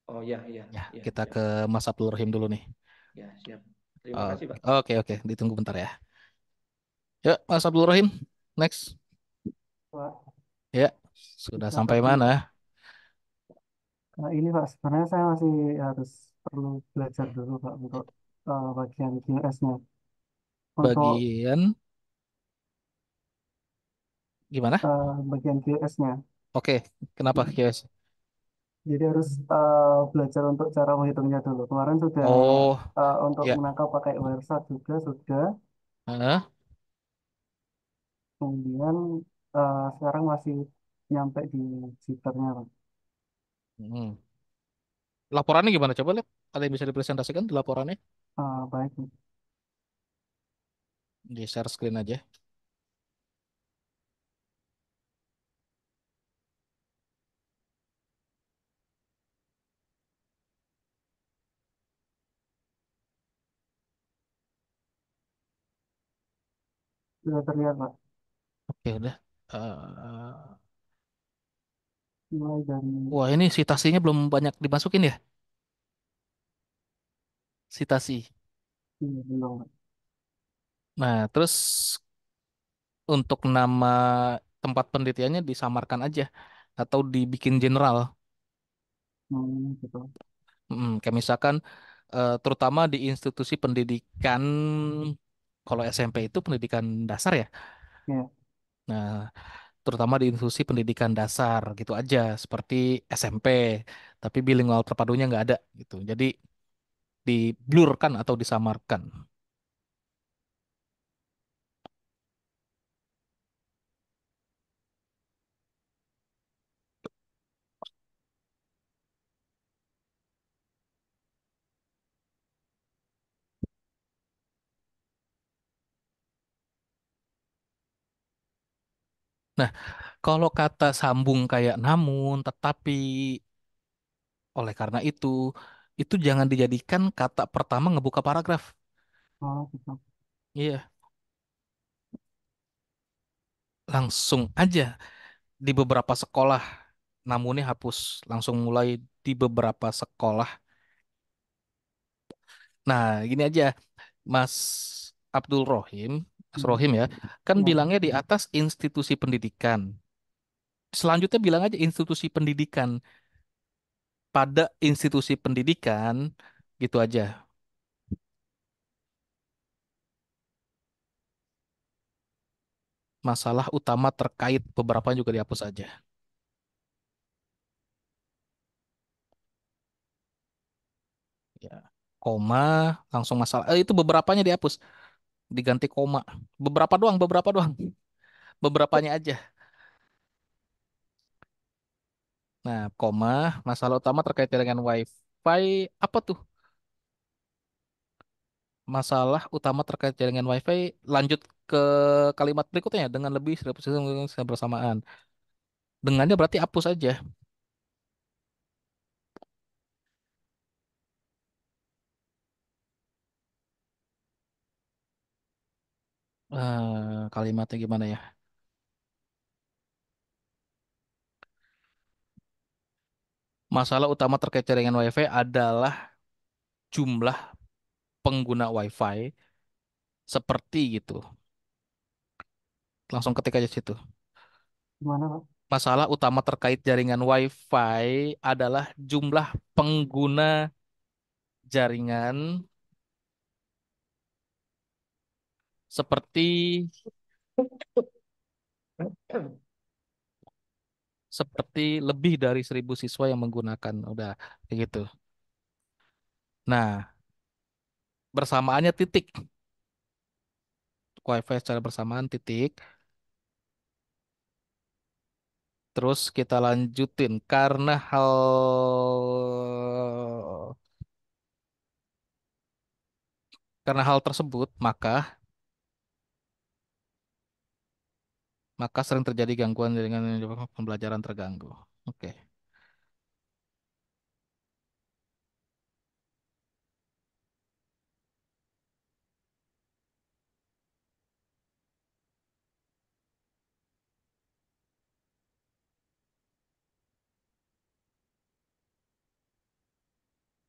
Oh ya, ya, Ya, ya, kita siap. ke Mas Abdul Rahim dulu nih. Ya, siap. Terima Oke, kasih Pak. oke, oke. Ditunggu bentar ya. Ya, Mas Abdul Rahim, next. Pak, Ya, sudah bisa sampai begini mana? Pak. Nah, ini Pak, sebenarnya saya masih harus perlu belajar dulu Pak untuk bagian QS-nya. Untuk Bagian gimana? bagian QS-nya. Oke, kenapa guys? Jadi harus belajar untuk cara menghitungnya dulu. Kemarin sudah Oh, untuk ya. menangkap pakai WordSat juga sudah. Hah? Kemudian sekarang masih nyampe di Jupyternya Pak. Hmm. Laporannya gimana? Coba lihat. Ada yang bisa dipresentasikan di laporannya? Baik. Di share screen aja. Sudah terlihat Pak. Oke, udah. Eh, Mulai dari wah, ini citasinya belum banyak dimasukin ya? Citasi. ini belum Pak. Nah, terus untuk nama tempat penelitiannya disamarkan aja atau dibikin general. Gitu. Kayak misalkan terutama di institusi pendidikan kalau SMP itu pendidikan dasar ya. Ya. Nah, terutama di institusi pendidikan dasar gitu aja seperti SMP, tapi bilingual terpadunya nggak ada gitu. Jadi diblurkan atau disamarkan. Nah, kalau kata sambung kayak namun, tetapi, oleh karena itu jangan dijadikan kata pertama ngebuka paragraf. Oh gitu. Iya, langsung aja di beberapa sekolah, namunnya hapus. Langsung mulai di beberapa sekolah. Nah, gini aja, Mas Abdul Rohim, Mas Hmm. Rohim ya, kan Ya, bilangnya di atas institusi pendidikan. Selanjutnya bilang aja institusi pendidikan. Pada institusi pendidikan, gitu aja. Masalah utama terkait beberapa juga dihapus aja. Ya. Koma, langsung masalah. Itu beberapanya dihapus, diganti koma. Beberapa doang. Beberapanya aja. Nah, koma, masalah utama terkait dengan WiFi, apa tuh? Masalah utama terkait jaringan WiFi, lanjut ke kalimat berikutnya dengan lebih bersamaan. Dengannya berarti hapus aja. Kalimatnya gimana ya? Masalah utama terkait jaringan WiFi adalah jumlah pengguna WiFi seperti gitu. Langsung ketik aja situ. gimana Pak? Masalah utama terkait jaringan WiFi adalah jumlah pengguna jaringan seperti seperti lebih dari 1.000 siswa yang menggunakan. Udah kayak gitu. Nah, bersamaannya titik. WiFi secara bersamaan titik. Terus kita lanjutin karena hal tersebut maka sering terjadi gangguan jaringan yang menyebabkan pembelajaran terganggu. Oke.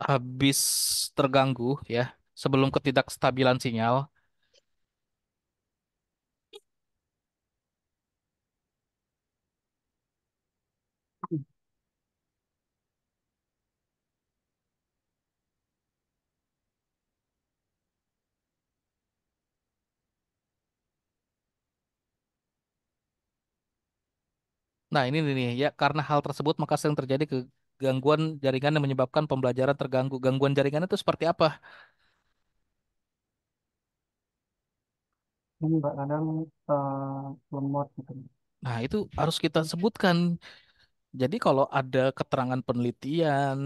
Habis terganggu ya, sebelum ketidakstabilan sinyal. Nah, ini nih ya, karena hal tersebut maka sering terjadi gangguan jaringan yang menyebabkan pembelajaran terganggu. Gangguan jaringan itu seperti apa? Ini Pak kadang lemot gitu. Nah, itu harus kita sebutkan. Jadi kalau ada keterangan penelitian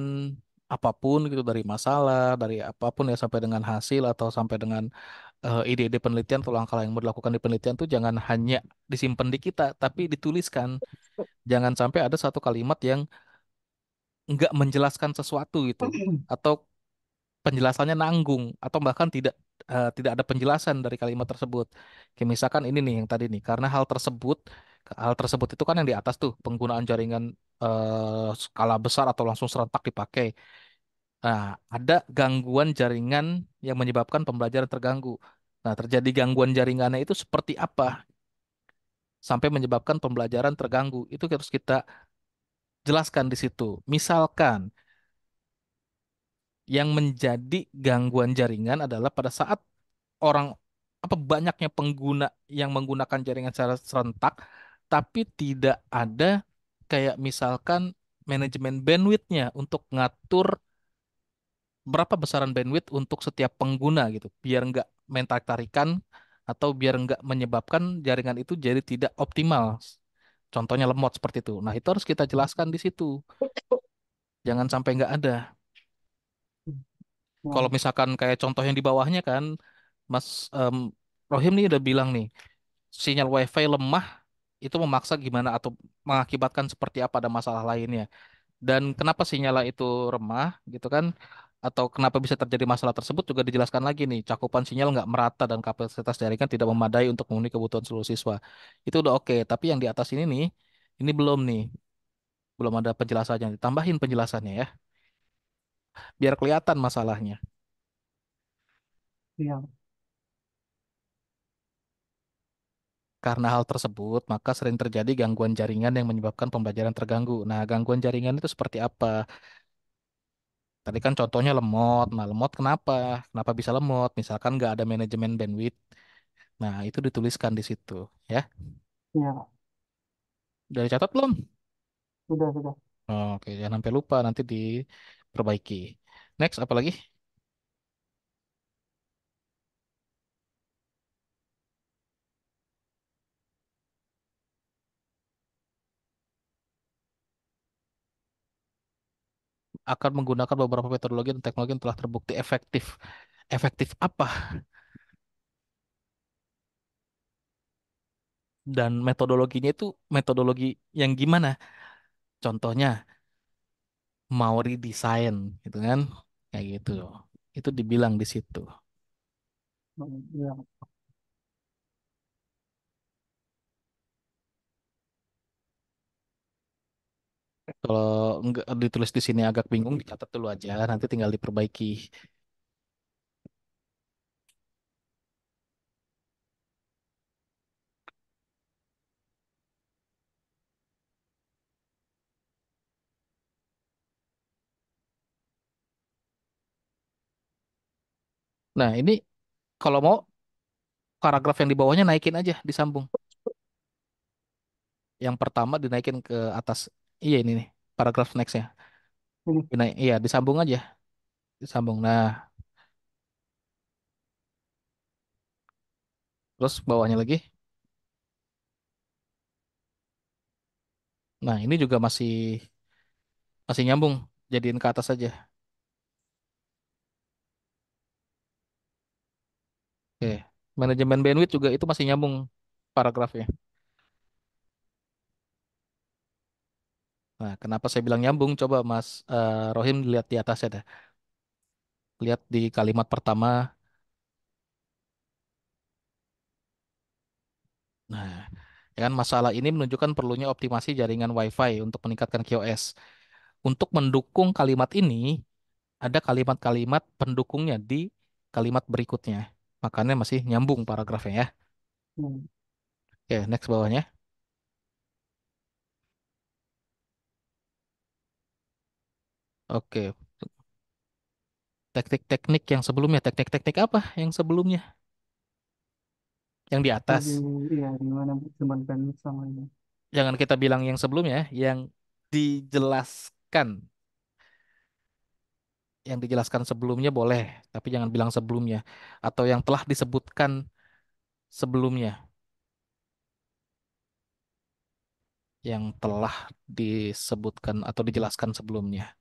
apapun gitu dari masalah, dari apapun ya sampai dengan hasil atau sampai dengan ide-ide penelitian atau langkah yang dilakukan di penelitian tuh jangan hanya disimpan di kita, tapi dituliskan. Jangan sampai ada satu kalimat yang nggak menjelaskan sesuatu gitu, atau penjelasannya nanggung, atau bahkan tidak ada penjelasan dari kalimat tersebut. Kayak misalkan ini nih yang tadi nih, karena hal tersebut itu kan yang di atas tuh penggunaan jaringan skala besar atau langsung serentak dipakai. Nah, ada gangguan jaringan yang menyebabkan pembelajaran terganggu. Nah, terjadi gangguan jaringannya itu seperti apa sampai menyebabkan pembelajaran terganggu. Itu harus kita jelaskan di situ. Misalkan yang menjadi gangguan jaringan adalah pada saat orang apa banyaknya pengguna yang menggunakan jaringan secara serentak, tapi tidak ada kayak misalkan manajemen bandwidth-nya untuk ngatur berapa besaran bandwidth untuk setiap pengguna gitu, biar nggak main tarik-tarikan atau biar nggak menyebabkan jaringan itu jadi tidak optimal. Contohnya lemot seperti itu. Nah, itu harus kita jelaskan di situ. Jangan sampai nggak ada. Kalau Ya, misalkan kayak contoh yang di bawahnya kan, Mas Rohim nih udah bilang nih, sinyal WiFi lemah itu memaksa gimana atau mengakibatkan seperti apa ada masalah lainnya. Dan kenapa sinyalnya itu remah gitu kan? Atau kenapa bisa terjadi masalah tersebut juga dijelaskan lagi nih. Cakupan sinyal nggak merata dan kapasitas jaringan tidak memadai untuk memenuhi kebutuhan seluruh siswa. Itu udah oke. Tapi yang di atas ini nih, ini belum nih. Belum ada penjelasannya. Ditambahin penjelasannya ya. Biar kelihatan masalahnya. Iya, Karena hal tersebut, maka sering terjadi gangguan jaringan yang menyebabkan pembelajaran terganggu. Nah, gangguan jaringan itu seperti apa? Tadi kan contohnya lemot. Nah, lemot kenapa? Kenapa bisa lemot? Misalkan nggak ada manajemen bandwidth. Nah, itu dituliskan di situ, ya. iya, Pak. Udah dicatat belum? Sudah. Oh, oke, jangan sampai lupa nanti diperbaiki. Next, apa lagi? Akan menggunakan beberapa metodologi dan teknologi yang telah terbukti efektif. Efektif apa? Dan metodologinya itu metodologi yang gimana? Contohnya, mau redesign, gitu kan? Kayak gitu. Itu dibilang di situ. Iya, Kalau nggak ditulis di sini agak bingung, dicatat dulu aja, nanti tinggal diperbaiki. Nah, ini kalau mau paragraf yang di bawahnya naikin aja, disambung. Yang pertama dinaikin ke atas. Iya ini nih, paragraf nextnya. ini Iya, disambung aja, disambung. Nah, terus bawahnya lagi. Nah, ini juga masih masih nyambung, jadiin ke atas aja. Oke, manajemen bandwidth juga itu masih nyambung paragrafnya. Nah, kenapa saya bilang nyambung? Coba Mas Rohim lihat di atasnya dah. Lihat di kalimat pertama. Nah, ya kan masalah ini menunjukkan perlunya optimasi jaringan WiFi untuk meningkatkan QoS. Untuk mendukung kalimat ini, ada kalimat-kalimat pendukungnya di kalimat berikutnya. Makanya masih nyambung paragrafnya ya. hmm, Oke, next bawahnya. Oke, teknik-teknik yang sebelumnya. Teknik-teknik apa yang sebelumnya? Yang di itu di atas. iya di mana cuman bandwidth sama ini. Jangan kita bilang yang sebelumnya, yang dijelaskan. Yang dijelaskan sebelumnya boleh, tapi jangan bilang sebelumnya. Atau yang telah disebutkan sebelumnya. Yang telah disebutkan atau dijelaskan sebelumnya.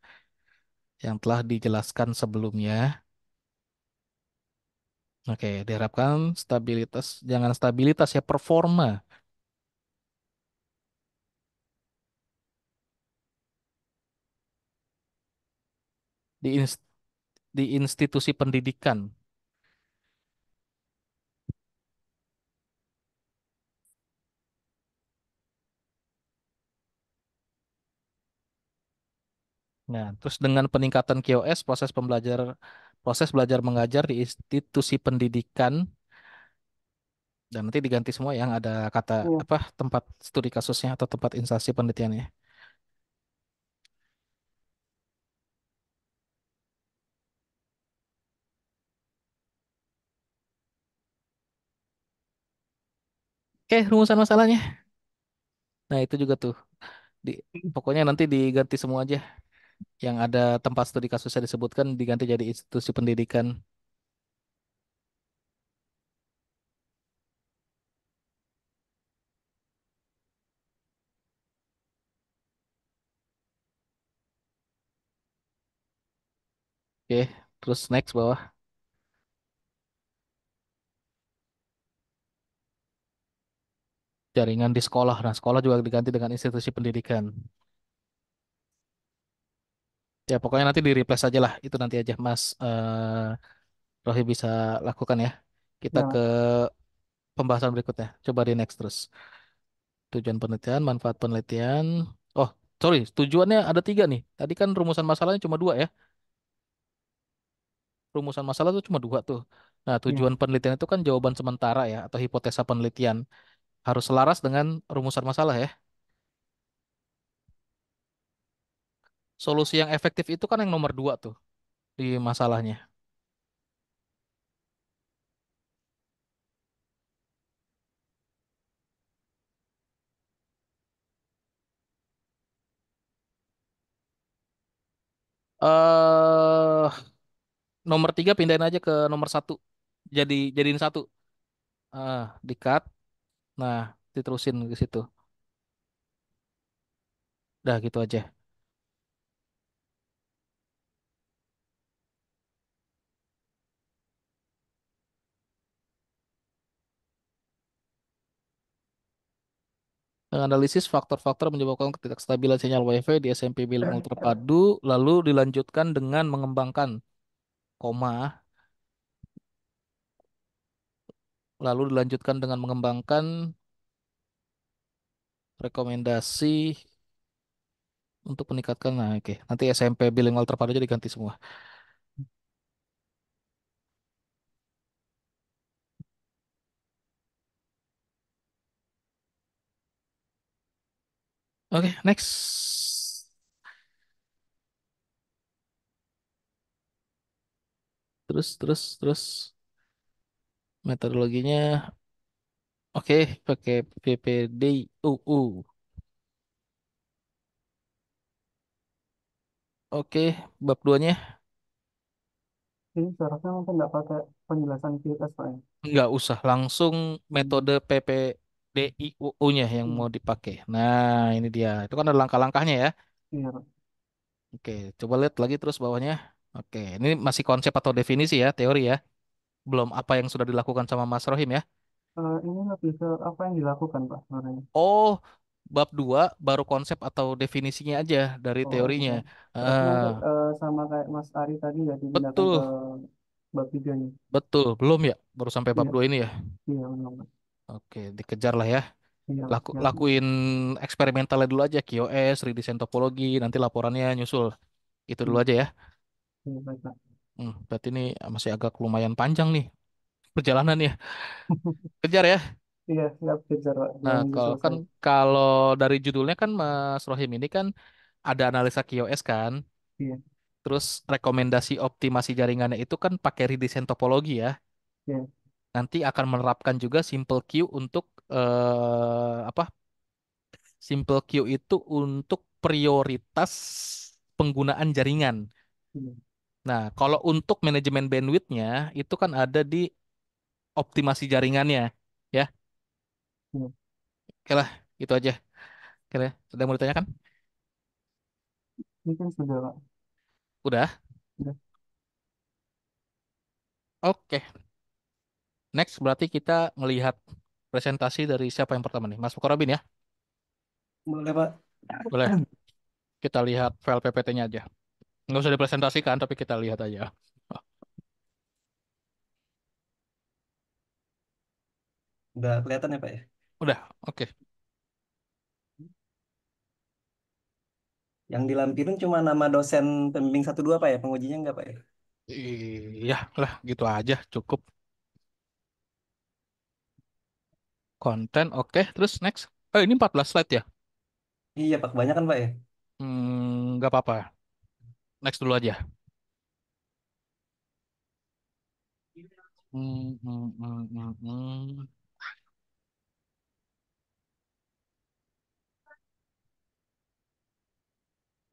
Yang telah dijelaskan sebelumnya. Oke, diharapkan stabilitas, jangan stabilitas ya, performa di di institusi pendidikan. Nah, terus dengan peningkatan QoS, proses belajar mengajar di institusi pendidikan dan nanti diganti semua yang ada kata Iya, apa tempat studi kasusnya atau tempat instansi penelitiannya. Oke, rumusan masalahnya. Nah, itu juga tuh di pokoknya nanti diganti semua aja. Yang ada tempat studi kasusnya disebutkan diganti jadi institusi pendidikan. Oke, terus next bawah. jaringan di sekolah. Nah, sekolah juga diganti dengan institusi pendidikan. Ya, pokoknya nanti di replace aja lah. Itu nanti aja Mas Rohi bisa lakukan ya. Kita Ya, ke Mas. pembahasan berikutnya. Coba di next terus. Tujuan penelitian, manfaat penelitian. Oh, sorry, tujuannya ada tiga nih. Tadi kan rumusan masalahnya cuma dua ya. Rumusan masalah tuh cuma dua tuh. Nah, Iya. tujuan penelitian itu kan jawaban sementara ya, atau hipotesa penelitian. Harus selaras dengan rumusan masalah ya. Solusi yang efektif itu kan yang nomor dua tuh di masalahnya. eh Nomor tiga pindahin aja ke nomor satu. Jadiin satu. Di cut. Nah, diterusin ke situ. Dah gitu aja. Analisis faktor-faktor menyebabkan ketidakstabilan sinyal WiFi di SMP bilingual terpadu, lalu dilanjutkan dengan mengembangkan koma, lalu dilanjutkan dengan mengembangkan rekomendasi untuk meningkatkan. Nah, oke. Nanti SMP bilingual terpadu jadi ganti semua. Oke, next. Terus metodologinya. Oke, pakai PPDUU. Oke, bab duanya Ini seharusnya mungkin nggak pakai penjelasan QS, Pak ya. nggak usah langsung Hmm. metode PPDIUU-nya yang Hmm. mau dipakai. Nah, ini dia. Itu kan ada langkah-langkahnya ya. Iya, Pak. Oke, coba lihat lagi terus bawahnya. Oke, ini masih konsep atau definisi ya, teori ya. Belum apa yang sudah dilakukan sama Mas Rohim ya. Ini lebih ke apa yang dilakukan, Pak, sebenarnya. Oh, bab 2 baru konsep atau definisinya aja dari Oh, teorinya. bukan. Berarti Ah, nanti sama kayak Mas Ari tadi ya dipindahkan ke betul, bab tiganya. betul. Belum ya, baru sampai bab Iya, 2 ini ya. iya benar, Pak. Oke, dikejar lah ya. Iya, Pak. Siap. Lakuin eksperimentalnya dulu aja, QoS, redesign topologi, nanti laporannya nyusul. Itu dulu Iya, aja ya. iya, baik, Pak. Berarti ini masih agak lumayan panjang nih perjalanan ya. Kejar ya. Iya, siap kejar, Pak. Dua Nah, minggu kalau kan selesai. kalau dari judulnya kan Mas Rohim ini kan ada analisa QoS kan, Iya, terus rekomendasi optimasi jaringannya itu kan pakai redesign topologi ya. iya, Nanti akan menerapkan juga simple queue untuk apa? Simple queue itu untuk prioritas penggunaan jaringan. iya, Nah, kalau untuk manajemen bandwidth-nya itu kan ada di optimasi jaringannya, ya. iya. Oke lah, itu aja. Oke lah, sudah mau ditanyakan? Mungkin sudah, Pak. Udah. Udah. Oke. Next berarti kita melihat presentasi dari siapa yang pertama nih? Mas Fukarobin ya? Boleh, Pak. Boleh. Kita lihat file PPT-nya aja. Nggak usah dipresentasikan, tapi kita lihat aja. Udah kelihatan ya, Pak ya? Udah, oke. Yang dilampirin cuma nama dosen pembimbing 1 2 Pak ya? Pengujinya enggak, Pak ya? Iya lah, gitu aja, cukup. Konten, oke. Terus next. Ini 14 slide ya? Iya, Pak. Kebanyakan, Pak ya? Nggak apa-apa. Next dulu aja. Hmm, hmm, hmm, hmm, hmm.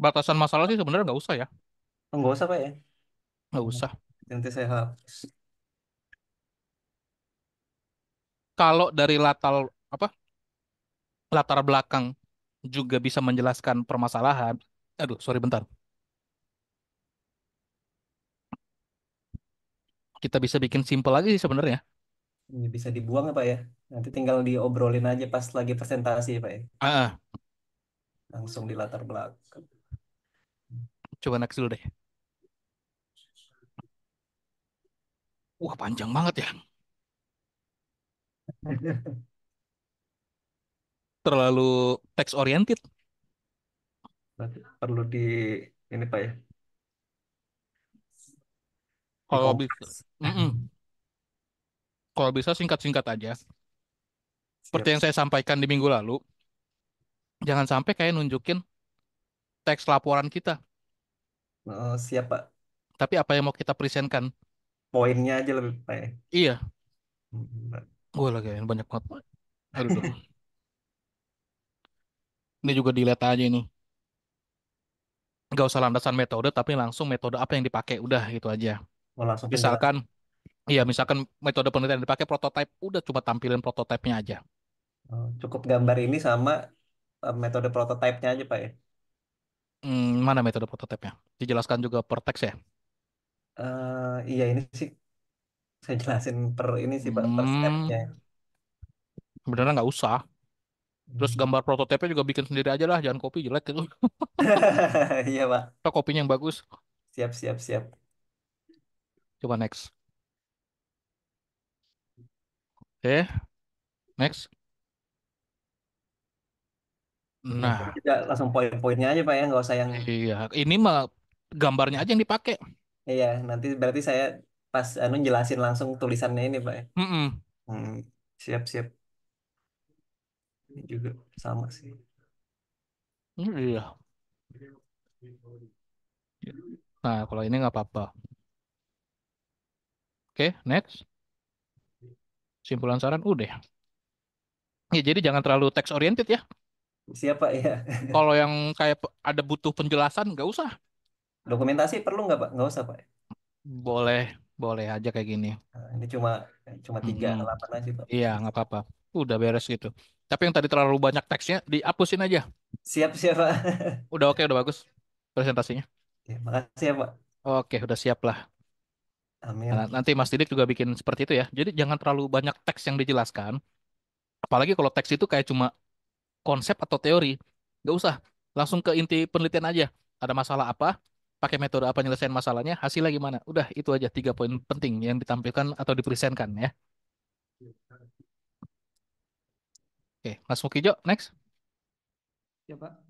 Batasan masalah sih sebenarnya nggak usah ya. Oh, enggak usah, Pak ya? Nggak Hmm. usah. Nanti saya hapus. Kalau dari apa latar belakang juga bisa menjelaskan permasalahan. Aduh, sorry bentar. Kita bisa bikin simple lagi sih sebenarnya. Ini bisa dibuang ya Pak ya. Nanti tinggal diobrolin aja pas lagi presentasi ya Pak ya. Ah, Langsung di latar belakang. coba next dulu deh. Wah, panjang banget ya. Terlalu text oriented. Berarti perlu di ini Pak ya, Kalau bisa, dikompresi. mm-mm. Kalau bisa singkat-singkat aja. Seperti Siap. yang saya sampaikan di minggu lalu, jangan sampai kayak nunjukin teks laporan kita, Oh, siap Pak. tapi apa yang mau kita presentkan. Poinnya aja lebih Pak ya. Iya, Hmm, gue lagi banyak banget. Aduh, duh. Ini juga dilihat aja ini. Gak usah landasan metode, tapi langsung metode apa yang dipakai. Udah, gitu aja. Mau langsung penjelasan. Misalkan, iya, misalkan metode penelitian yang dipakai prototype, udah cuma tampilin prototipenya aja. Oh, cukup gambar ini sama metode prototipenya aja Pak ya. Mana metode prototipenya? Dijelaskan juga per teks ya? Iya ini sih saya jelasin per ini sih Pak, per stepnya. Hmm, sebenarnya nggak usah. Terus Hmm. gambar prototipenya juga bikin sendiri aja lah, jangan copy jelek gitu. Iya Pak. Atau kopinya yang bagus. Siap, siap, siap. Coba next. Oke, next. Ya, ini Nah, juga langsung poin-poinnya aja Pak ya, nggak usah yang iya, ini mah gambarnya aja yang dipakai. iya. Nanti berarti saya pas anu jelasin langsung tulisannya ini Pak ya. Mm-mm. Hmm, siap, siap. Ini juga sama sih. Iya. Nah, kalau ini nggak apa-apa. Oke, next. Simpulan saran udah. Ya, jadi jangan terlalu text oriented ya. Siap Pak ya. Kalau yang kayak ada butuh penjelasan, nggak usah. Dokumentasi perlu nggak Pak? Nggak usah Pak. Boleh, boleh aja kayak gini. Nah, ini cuma cuma tiga Mm-mm. halaman aja Pak. Iya, nggak apa-apa. Udah beres gitu. Tapi yang tadi terlalu banyak teksnya, dihapusin aja. Siap, siap Pak. Udah oke, udah bagus presentasinya. Ya, makasih ya Pak. Oke, udah siap lah. Nah, Amin. nanti Mas Didik juga bikin seperti itu ya. Jadi jangan terlalu banyak teks yang dijelaskan. Apalagi kalau teks itu kayak cuma konsep atau teori. Nggak usah. Langsung ke inti penelitian aja. Ada masalah apa? Pakai metode apa nyelesain masalahnya? Hasilnya gimana? Udah, itu aja 3 poin penting yang ditampilkan atau dipresentkan ya. Oke, Mas Mukijo, next. Ya Pak.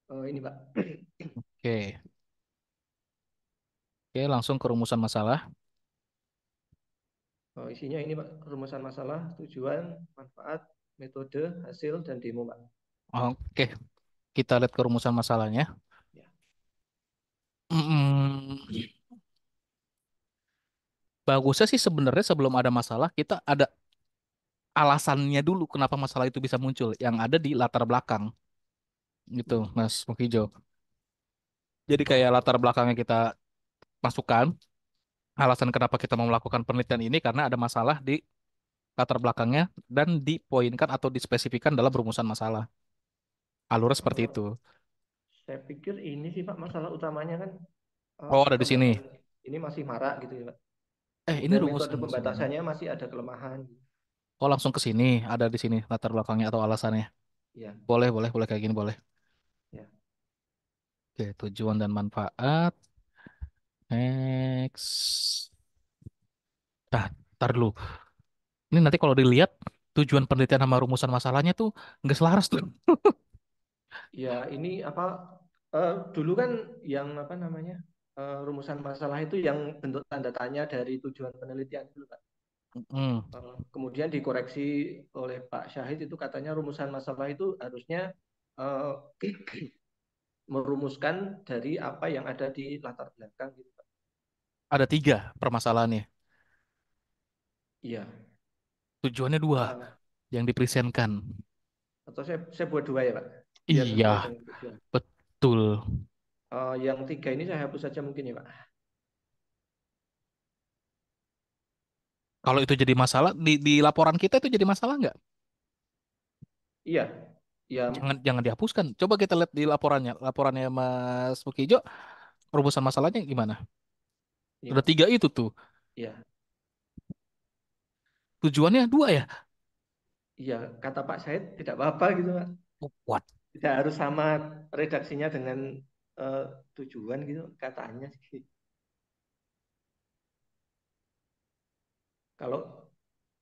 Ini Pak. Oke, oke, langsung ke rumusan masalah. Isinya ini Pak, rumusan masalah, tujuan, manfaat, metode, hasil, dan demo Pak. Oke, kita lihat ke rumusan masalahnya. Ya, Hmm, bagusnya sih sebenarnya sebelum ada masalah, kita ada alasannya dulu kenapa masalah itu bisa muncul. Yang ada di latar belakang, gitu, Mas Mukijo. Jadi kayak latar belakangnya kita masukkan, alasan kenapa kita mau melakukan penelitian ini karena ada masalah di latar belakangnya dan dipoinkan atau dispesifikan dalam rumusan masalah. Alurnya seperti Eh, itu. saya pikir ini sih Pak masalah utamanya kan Oh, ada di sini. pembatas ini masih marak gitu ya Pak. Ini Kemudian metode rumusan masalahnya. pembatasannya masih ada kelemahan. Oh, langsung ke sini. Ada di sini latar belakangnya atau alasannya. Ya, Boleh, boleh, boleh kayak gini, boleh. ya. Oke, tujuan dan manfaat. Next. Nah, ntar dulu. Ini nanti kalau dilihat, tujuan penelitian sama rumusan masalahnya tuh nggak selaras tuh. Ya, ini apa dulu kan yang apa namanya? Rumusan masalah itu yang bentuk tanda tanya dari tujuan penelitian itu Pak. Hmm, Kemudian dikoreksi oleh Pak Syahid itu katanya rumusan masalah itu harusnya eh, merumuskan dari apa yang ada di latar belakang gitu Pak. ada 3 permasalahannya. Iya. Tujuannya 2 Eh, yang dipresentkan. atau saya buat dua ya Pak, biar Iya, sesuai dengan tujuan. betul. Yang tiga ini saya hapus saja mungkin ya Pak. Kalau itu jadi masalah, di laporan kita itu jadi masalah nggak? Iya, ya Jangan jangan dihapuskan. Coba kita lihat di laporannya. Laporannya Mas Mukijo, rumusan masalahnya gimana? Udah Ya, tiga itu tuh. ya, Tujuannya dua ya? iya. Kata Pak Said tidak apa-apa gitu, Pak. Oh, what? Tidak harus sama redaksinya dengan eh, tujuan gitu katanya sih. Kalau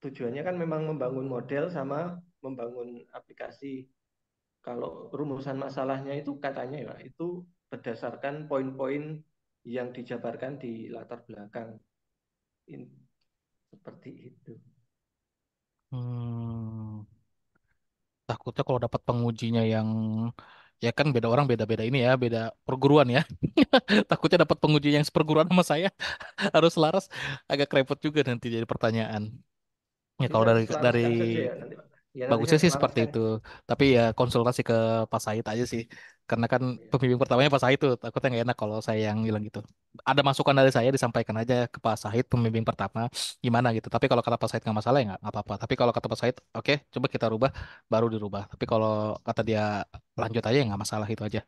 tujuannya kan memang membangun model sama membangun aplikasi. Kalau rumusan masalahnya itu katanya ya itu berdasarkan poin-poin yang dijabarkan di latar belakang. Seperti itu. Hmm, takutnya kalau dapat pengujinya yang ya kan beda orang beda-beda ini ya, beda perguruan ya. Takutnya dapat penguji yang seperguruan sama saya harus selaras, agak repot juga nanti jadi pertanyaan. Ya kalau Bisa dari diselaraskan saja ya nanti Pak. Ya nanti bagusnya saya sih seperti selaraskan. itu. Tapi ya konsultasi ke Pak Said aja sih. Karena kan Ya, pembimbing pertamanya Pak Said tuh, takutnya nggak enak kalau saya yang bilang gitu. Ada masukan dari saya disampaikan aja ke Pak Said pembimbing pertama gimana gitu. Tapi kalau kata Pak Said nggak masalah ya nggak apa-apa. Tapi kalau kata Pak Said oke coba kita rubah baru dirubah. Tapi kalau kata dia lanjut aja ya nggak masalah itu aja.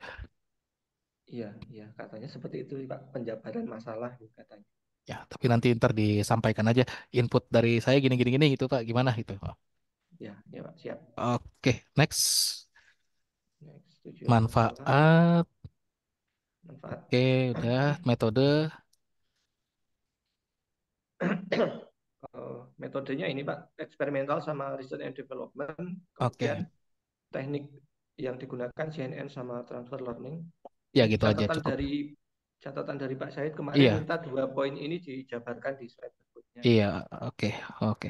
iya, iya, katanya seperti itu Pak, penjabaran masalah katanya. Ya tapi nanti ntar disampaikan aja input dari saya gini gini gini gitu Pak gimana gitu. Ya, ya Pak, siap. Oke next Next, tujuan masalah, manfaat. manfaat. Oke udah metode. Metodenya ini Pak, eksperimental sama research and development, Oke kemudian teknik yang digunakan CNN sama transfer learning. ya Ini gitu aja cukup. catatan dari Pak Syahid kemarin Iya, minta 2 poin ini dijabarkan di slide berikutnya. iya, oke, oke,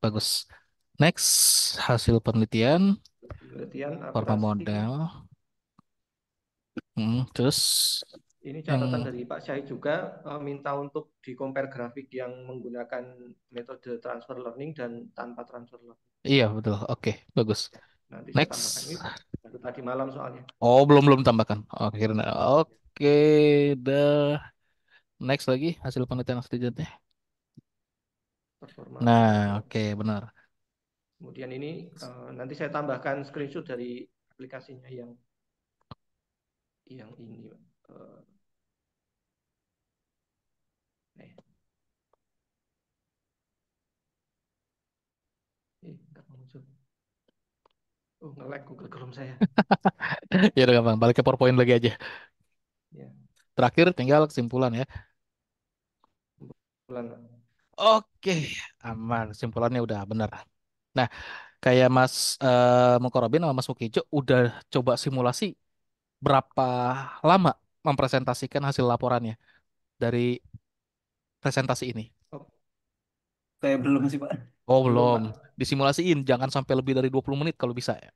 bagus. Next, hasil penelitian, Penelitian forma akurasi. model, terus Ini catatan yang, dari Pak Syahid juga minta untuk di compare grafik yang menggunakan metode transfer learning dan tanpa transfer learning. iya betul, oke, bagus. Ya, nanti saya Next, tambahkan ini baru tadi malam soalnya. oh belum belum tambahkan. Oke, oke, dah. Next lagi hasil penelitian selanjutnya. Performa Nah, model. oke, benar. Kemudian ini nanti saya tambahkan screenshot dari aplikasinya yang ini. Uh, nggak muncul. Nge-lag Google Chrome saya. Ya udah gampang, balik ke PowerPoint lagi aja. Ya, Terakhir tinggal kesimpulan ya. bulan. Oke, aman. Kesimpulannya udah benar. Nah, kayak Mas Mukorobin sama Mas Mukijo udah coba simulasi berapa lama mempresentasikan hasil laporannya dari presentasi ini? Oh, saya belum sih Pak. Oh, Belum belum. Pak. Disimulasiin, jangan sampai lebih dari 20 menit kalau bisa ya.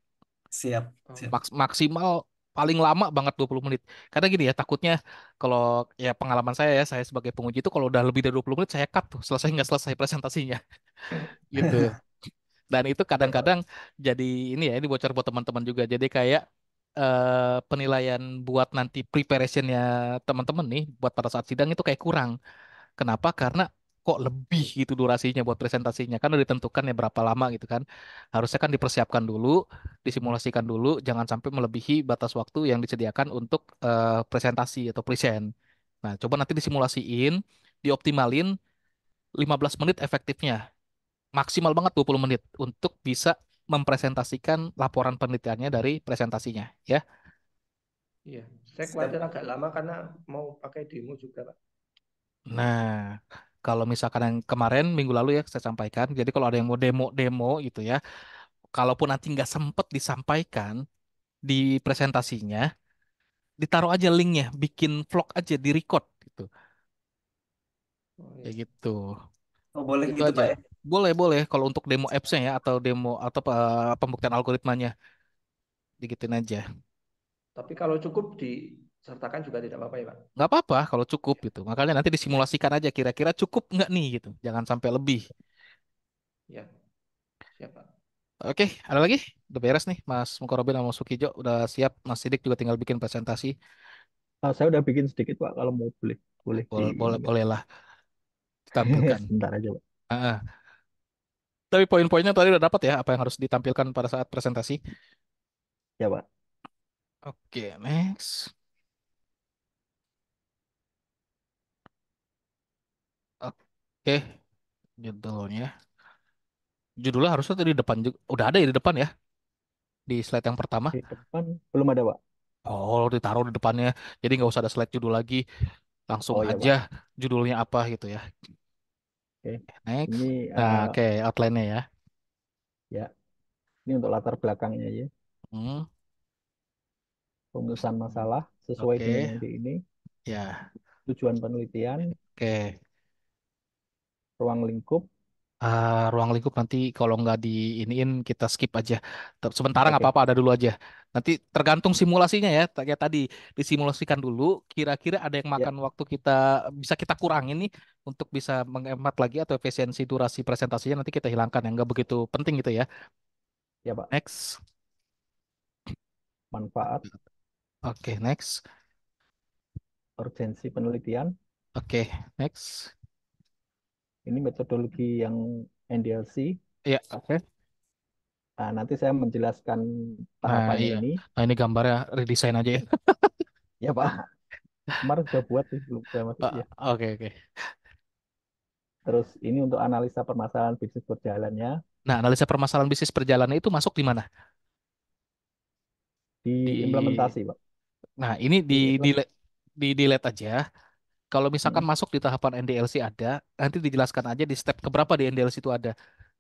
Siap, siap. Oh, Maksimal paling lama banget 20 menit. Karena gini ya, takutnya kalau ya pengalaman saya ya, saya sebagai penguji itu kalau udah lebih dari 20 menit saya cut tuh, selesai nggak selesai presentasinya gitu. Dan itu siap kadang-kadang Pak. jadi ini ya, ini bocor buat teman-teman juga. Jadi kayak penilaian buat nanti preparationnya teman-teman nih buat pada saat sidang itu kayak kurang. Kenapa? Karena kok lebih gitu durasinya buat presentasinya kan udah ditentukan ya berapa lama gitu kan. Harusnya kan dipersiapkan dulu, disimulasikan dulu, jangan sampai melebihi batas waktu yang disediakan untuk presentasi atau present. Nah, coba nanti disimulasiin, dioptimalin 15 menit efektifnya. Maksimal banget 20 menit untuk bisa mempresentasikan laporan penelitiannya dari presentasinya ya. Iya, saya Siap, khawatir Pak. agak lama karena mau pakai demo juga Pak. Nah, kalau misalkan yang kemarin minggu lalu ya saya sampaikan, jadi kalau ada yang mau demo-demo gitu ya, kalaupun nanti nggak sempet disampaikan di presentasinya, ditaruh aja linknya, bikin vlog aja, di record gitu, Oh kayak ya. gitu. Oh, boleh Itu gitu aja. Pak ya. Boleh, boleh. Kalau untuk demo apps-nya ya, atau demo atau pembuktian algoritmanya, digituin aja. Tapi kalau cukup disertakan juga tidak apa-apa ya Pak. Nggak apa-apa kalau cukup Ya, gitu. Makanya nanti disimulasikan aja kira-kira cukup nggak nih gitu. Jangan sampai lebih. ya, siap Pak. Oke, ada lagi? Udah beres nih, Mas Mukarobin sama Mas Sukijo. Udah siap. Mas Sidik juga tinggal bikin presentasi. Saya udah bikin sedikit Pak, kalau mau boleh boleh di Boleh, ini boleh, nggak? bolehlah ditampilkan. Sebentar aja Pak. Ah, ah. Tapi poin-poinnya tadi udah dapat ya, apa yang harus ditampilkan pada saat presentasi. Ya Pak. Oke, next. Oke, judulnya. Judulnya harusnya tadi di depan juga. Udah ada ya di depan ya, di slide yang pertama. Di depan belum ada, Pak. Oh, ditaruh di depannya. Jadi nggak usah ada slide judul lagi. Langsung Oh ya, aja Pak. judulnya apa gitu ya. Oke. Next. Ini Nah, oke, outline-nya ya. ya, ini untuk latar belakangnya ya. Hmm, Rumusan masalah sesuai dengan oke, yang di ini, ya, tujuan penelitian, oke. ruang lingkup. Ruang lingkup nanti kalau nggak di iniin kita skip aja. Sementara nggak Oke, apa-apa ada dulu aja. Nanti tergantung simulasinya ya. Kayak tadi disimulasikan dulu. Kira-kira ada yang ya, makan waktu kita bisa kita kurangin nih untuk bisa menghemat lagi atau efisiensi durasi presentasinya nanti kita hilangkan yang nggak begitu penting gitu ya. ya, Pak. Next. Manfaat, Oke, next. urgensi penelitian. Oke, next. Ini metodologi yang NDLC. Iya, oke. Nah, nanti saya menjelaskan Nah, tahapannya iya. ini. Nah, ini gambarnya redesign aja ya. Ya, Pak. Kemarin sudah buat sih, belum saya masuk ya. Oke, oke. Terus ini untuk analisa permasalahan bisnis berjalannya Nah, analisa permasalahan bisnis perjalanan itu masuk di mana? Di diimplementasi, Pak. Nah, ini Diimplementasi. di delete aja. Kalau misalkan Mm-mm. masuk di tahapan NDLC ada, nanti dijelaskan aja di step keberapa di NDLC itu ada.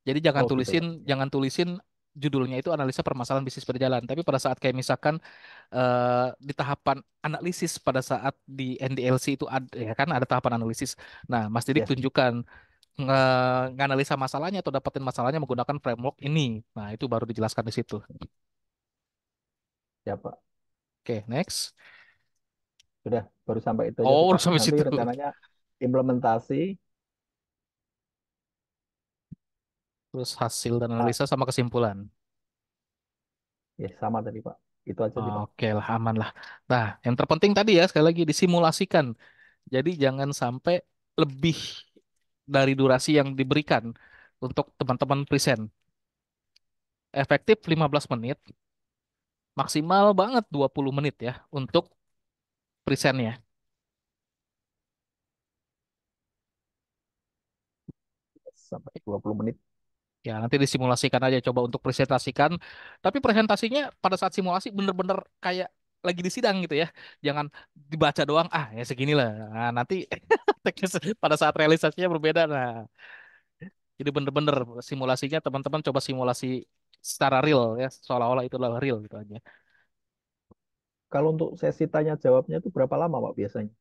Jadi Oh, gitu, Pak. jangan tulisin judulnya itu analisa permasalahan bisnis berjalan. Tapi pada saat kayak misalkan di tahapan analisis pada saat di NDLC itu ada ya kan ada tahapan analisis. Nah, Mas Didik Ya, tunjukkan nganalisa masalahnya atau dapetin masalahnya menggunakan framework ini. Nah, itu baru dijelaskan di situ. ya, Pak. Oke, next. Sudah, baru sampai itu aja Oh, sih, udah Pak. sampai Nanti situ. rencananya implementasi. Terus hasil dan ah, analisa sama kesimpulan. ya, sama tadi, Pak. Itu aja sih, Pak. Oke lah, aman lah. Nah, yang terpenting tadi ya, sekali lagi disimulasikan. Jadi jangan sampai lebih dari durasi yang diberikan untuk teman-teman present. Efektif 15 menit, maksimal banget 20 menit ya untuk presentnya. Sampai 20 menit. Ya, nanti disimulasikan aja coba untuk presentasikan. Tapi presentasinya pada saat simulasi bener-bener kayak lagi di sidang gitu ya. Jangan dibaca doang, ah ya segini lah. Nah, nanti teknis pada saat realisasinya berbeda. Nah, jadi bener-bener simulasinya teman-teman coba simulasi secara real ya, seolah-olah itu adalah real gitu aja. Kalau untuk sesi tanya jawabnya itu berapa lama, Pak, biasanya?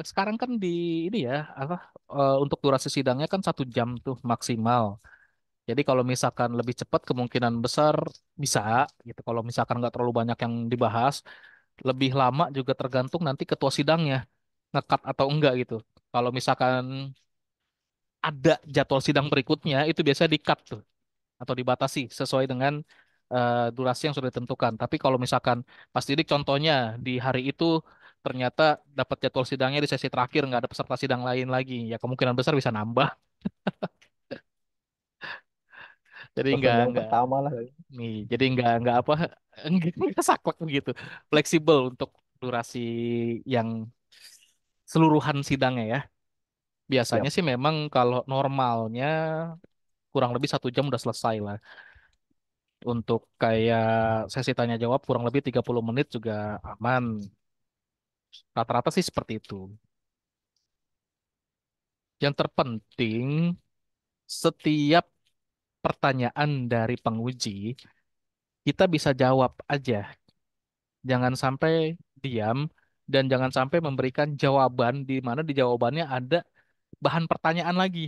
Sekarang kan di ini ya, apa untuk durasi sidangnya kan 1 jam tuh maksimal. Jadi kalau misalkan lebih cepat kemungkinan besar bisa gitu. Kalau misalkan nggak terlalu banyak yang dibahas, lebih lama juga tergantung nanti ketua sidangnya ngekat atau enggak gitu. Kalau misalkan ada jadwal sidang berikutnya itu biasa di-cut tuh atau dibatasi sesuai dengan durasi yang sudah ditentukan. Tapi kalau misalkan Mas Didik contohnya di hari itu ternyata dapat jadwal sidangnya di sesi terakhir nggak ada peserta sidang lain lagi, ya kemungkinan besar bisa nambah. Jadi Atau nggak yang nggak pertama lah. nih, jadi nggak apa nggak saklek begitu, fleksibel untuk durasi yang seluruhan sidangnya ya. Biasanya Siap. sih memang kalau normalnya kurang lebih 1 jam udah selesai lah. Untuk kayak sesi tanya jawab kurang lebih 30 menit juga aman. Rata-rata sih seperti itu. Yang terpenting setiap pertanyaan dari penguji kita bisa jawab aja. Jangan sampai diam dan jangan sampai memberikan jawaban di mana di jawabannya ada bahan pertanyaan lagi.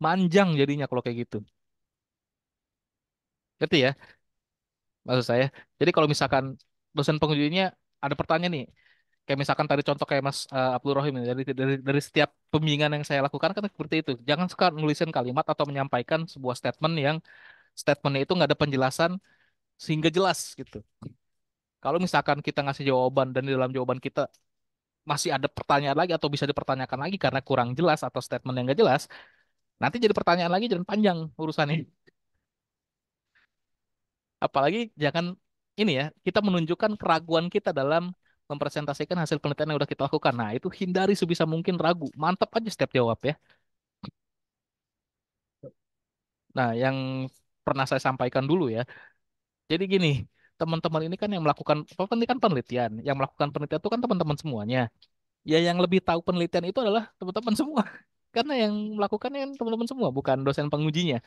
Manjang jadinya kalau kayak gitu. Ngerti ya maksud saya? Jadi kalau misalkan dosen pengujinya ada pertanyaan nih, kayak misalkan tadi contoh kayak Mas Abdul Rohim ini, dari setiap pembimbingan yang saya lakukan kan seperti itu. Jangan suka nulisin kalimat atau menyampaikan sebuah statement yang statementnya itu nggak ada penjelasan sehingga jelas gitu. Kalau misalkan kita ngasih jawaban dan di dalam jawaban kita masih ada pertanyaan lagi atau bisa dipertanyakan lagi karena kurang jelas atau statement yang nggak jelas, nanti jadi pertanyaan lagi dan panjang urusannya. Apalagi jangan ini ya, kita menunjukkan keraguan kita dalam mempresentasikan hasil penelitian yang udah kita lakukan. Nah, itu hindari sebisa mungkin ragu. Mantap aja setiap jawab ya. Nah, yang pernah saya sampaikan dulu ya. Jadi gini, teman-teman ini kan yang melakukan apa ini kan penelitian. Yang melakukan penelitian itu kan teman-teman semuanya. Ya yang lebih tahu penelitian itu adalah teman-teman semua. Karena yang melakukannya kan teman-teman semua, bukan dosen pengujinya.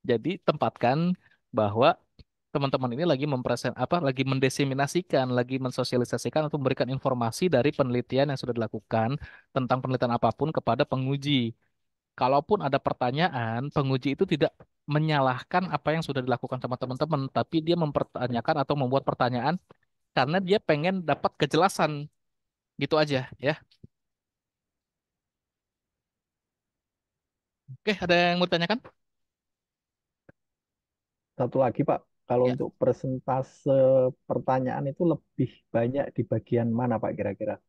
Jadi tempatkan bahwa teman-teman ini lagi lagi mendeseminasikan, lagi mensosialisasikan atau memberikan informasi dari penelitian yang sudah dilakukan tentang penelitian apapun kepada penguji. Kalaupun ada pertanyaan, penguji itu tidak menyalahkan apa yang sudah dilakukan sama teman-teman, tapi dia mempertanyakan atau membuat pertanyaan karena dia pengen dapat kejelasan. Gitu aja ya. Oke, ada yang mau ditanyakan? Satu lagi Pak, kalau Ya, untuk persentase pertanyaan itu lebih banyak di bagian mana Pak kira-kira?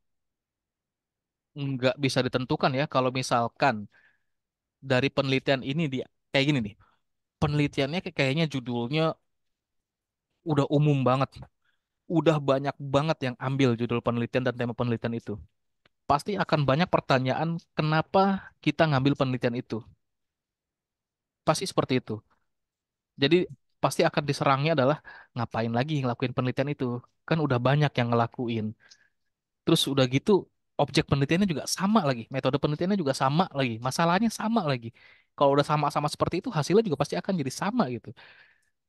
nggak bisa ditentukan ya kalau misalkan dari penelitian ini dia kayak gini nih. Penelitiannya kayaknya judulnya udah umum banget. Udah banyak banget yang ambil judul penelitian dan tema penelitian itu. Pasti akan banyak pertanyaan kenapa kita ngambil penelitian itu. Pasti seperti itu. Jadi pasti akan diserangnya adalah ngapain lagi ngelakuin penelitian itu. Kan udah banyak yang ngelakuin. Terus udah gitu objek penelitiannya juga sama lagi. Metode penelitiannya juga sama lagi. Masalahnya sama lagi. Kalau udah sama-sama seperti itu hasilnya juga pasti akan jadi sama gitu.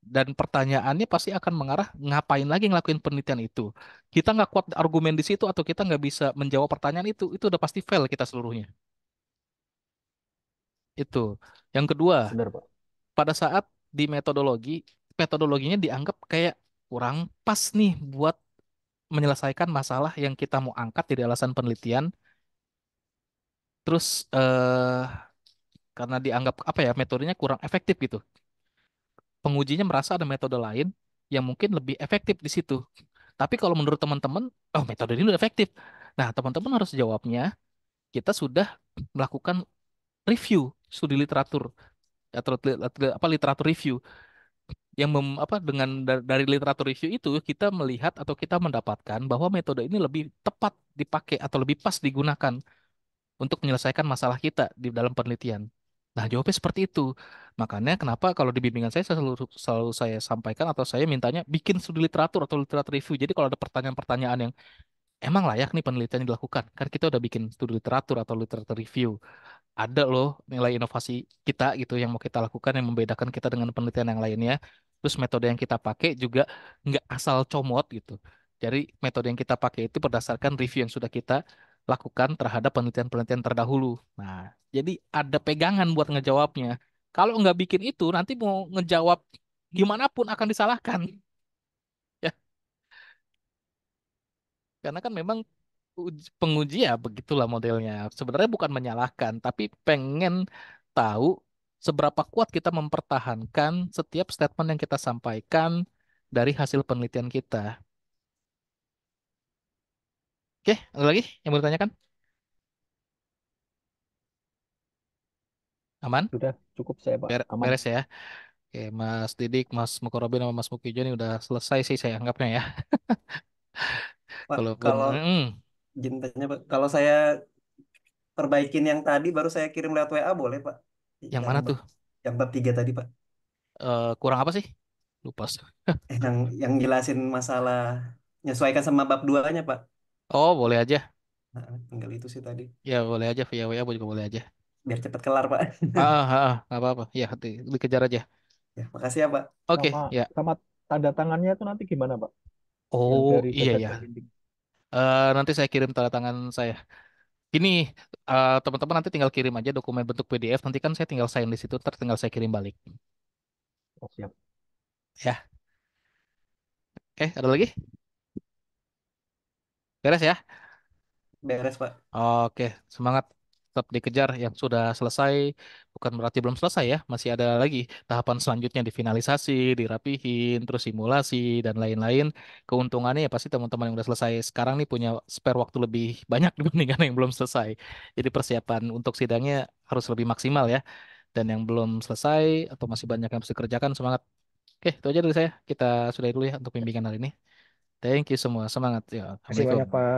Dan pertanyaannya pasti akan mengarah ngapain lagi ngelakuin penelitian itu. Kita nggak kuat argumen di situ atau kita nggak bisa menjawab pertanyaan itu udah pasti fail kita seluruhnya. Itu. Yang kedua, Benar Pak. pada saat di metodologinya dianggap kayak kurang pas nih buat menyelesaikan masalah yang kita mau angkat dari alasan penelitian. Terus karena dianggap apa ya metodenya kurang efektif gitu. Pengujinya merasa ada metode lain yang mungkin lebih efektif di situ. Tapi kalau menurut teman-teman, oh metode ini udah efektif. Nah, teman-teman harus jawabnya, kita sudah melakukan review studi literatur atau apa literatur review yang dengan dari literatur review itu kita melihat atau kita mendapatkan bahwa metode ini lebih tepat dipakai atau lebih pas digunakan untuk menyelesaikan masalah kita di dalam penelitian. Nah, jawabnya seperti itu. Makanya kenapa kalau di bimbingan saya selalu saya sampaikan atau saya mintanya bikin studi literatur atau literatur review. Jadi kalau ada pertanyaan-pertanyaan yang emang layak nih penelitian dilakukan, kan kita udah bikin studi literatur atau literatur review. Ada loh nilai inovasi kita gitu yang mau kita lakukan yang membedakan kita dengan penelitian yang lainnya. Terus metode yang kita pakai juga nggak asal comot gitu. Jadi metode yang kita pakai itu berdasarkan review yang sudah kita lakukan terhadap penelitian-penelitian terdahulu. Nah, jadi ada pegangan buat ngejawabnya. Kalau nggak bikin itu, nanti mau ngejawab gimana pun akan disalahkan. Ya, karena kan memang penguji ya begitulah modelnya. Sebenarnya bukan menyalahkan, tapi pengen tahu seberapa kuat kita mempertahankan setiap statement yang kita sampaikan dari hasil penelitian kita. Oke, ada lagi yang mau ditanyakan? Aman? Sudah cukup saya Pak, aman. Beres ya. Oke, Mas Didik, Mas Mukorobin, sama Mas Mukijo ini udah selesai sih saya anggapnya ya. Pak, Kalaupun, kalau izin tanya Pak, kalau saya perbaikin yang tadi baru saya kirim lewat WA boleh Pak? yang Yang mana bab, tuh? yang bab 3 tadi Pak. Kurang apa sih? Lupa. Yang jelasin masalah menyesuaikan sama bab 2-nya Pak. Oh, boleh aja. Nah, tinggal itu sih tadi. Ya, boleh aja via WA juga boleh aja. Biar cepat kelar Pak. Nggak apa-apa. Ya, dikejar aja. Ya, makasih ya Pak. Sama Oke, ya. sama tanda tangannya itu nanti gimana Pak? Yang Oh, dari iya dosen ya. pembimbing. Nanti saya kirim tanda tangan saya. Ini teman-teman nanti tinggal kirim aja dokumen bentuk PDF. Nanti kan saya tinggal sign di situ. Ntar tinggal saya kirim balik. Oh, siap. Ya, oke. Ada lagi? Beres ya? Beres Pak. Oke, semangat. Tetap dikejar yang sudah selesai. Bukan berarti belum selesai ya. Masih ada lagi tahapan selanjutnya difinalisasi, dirapihin, terus simulasi, dan lain-lain. Keuntungannya ya pasti teman-teman yang udah selesai sekarang nih punya spare waktu lebih banyak dibandingkan yang belum selesai. Jadi persiapan untuk sidangnya harus lebih maksimal ya. Dan yang belum selesai atau masih banyak yang harus dikerjakan, semangat. Oke, itu aja dari saya. Kita sudahi dulu ya untuk bimbingan hari ini. Thank you semua. Semangat ya. Terima kasih banyak, Assalamualaikum. Pak.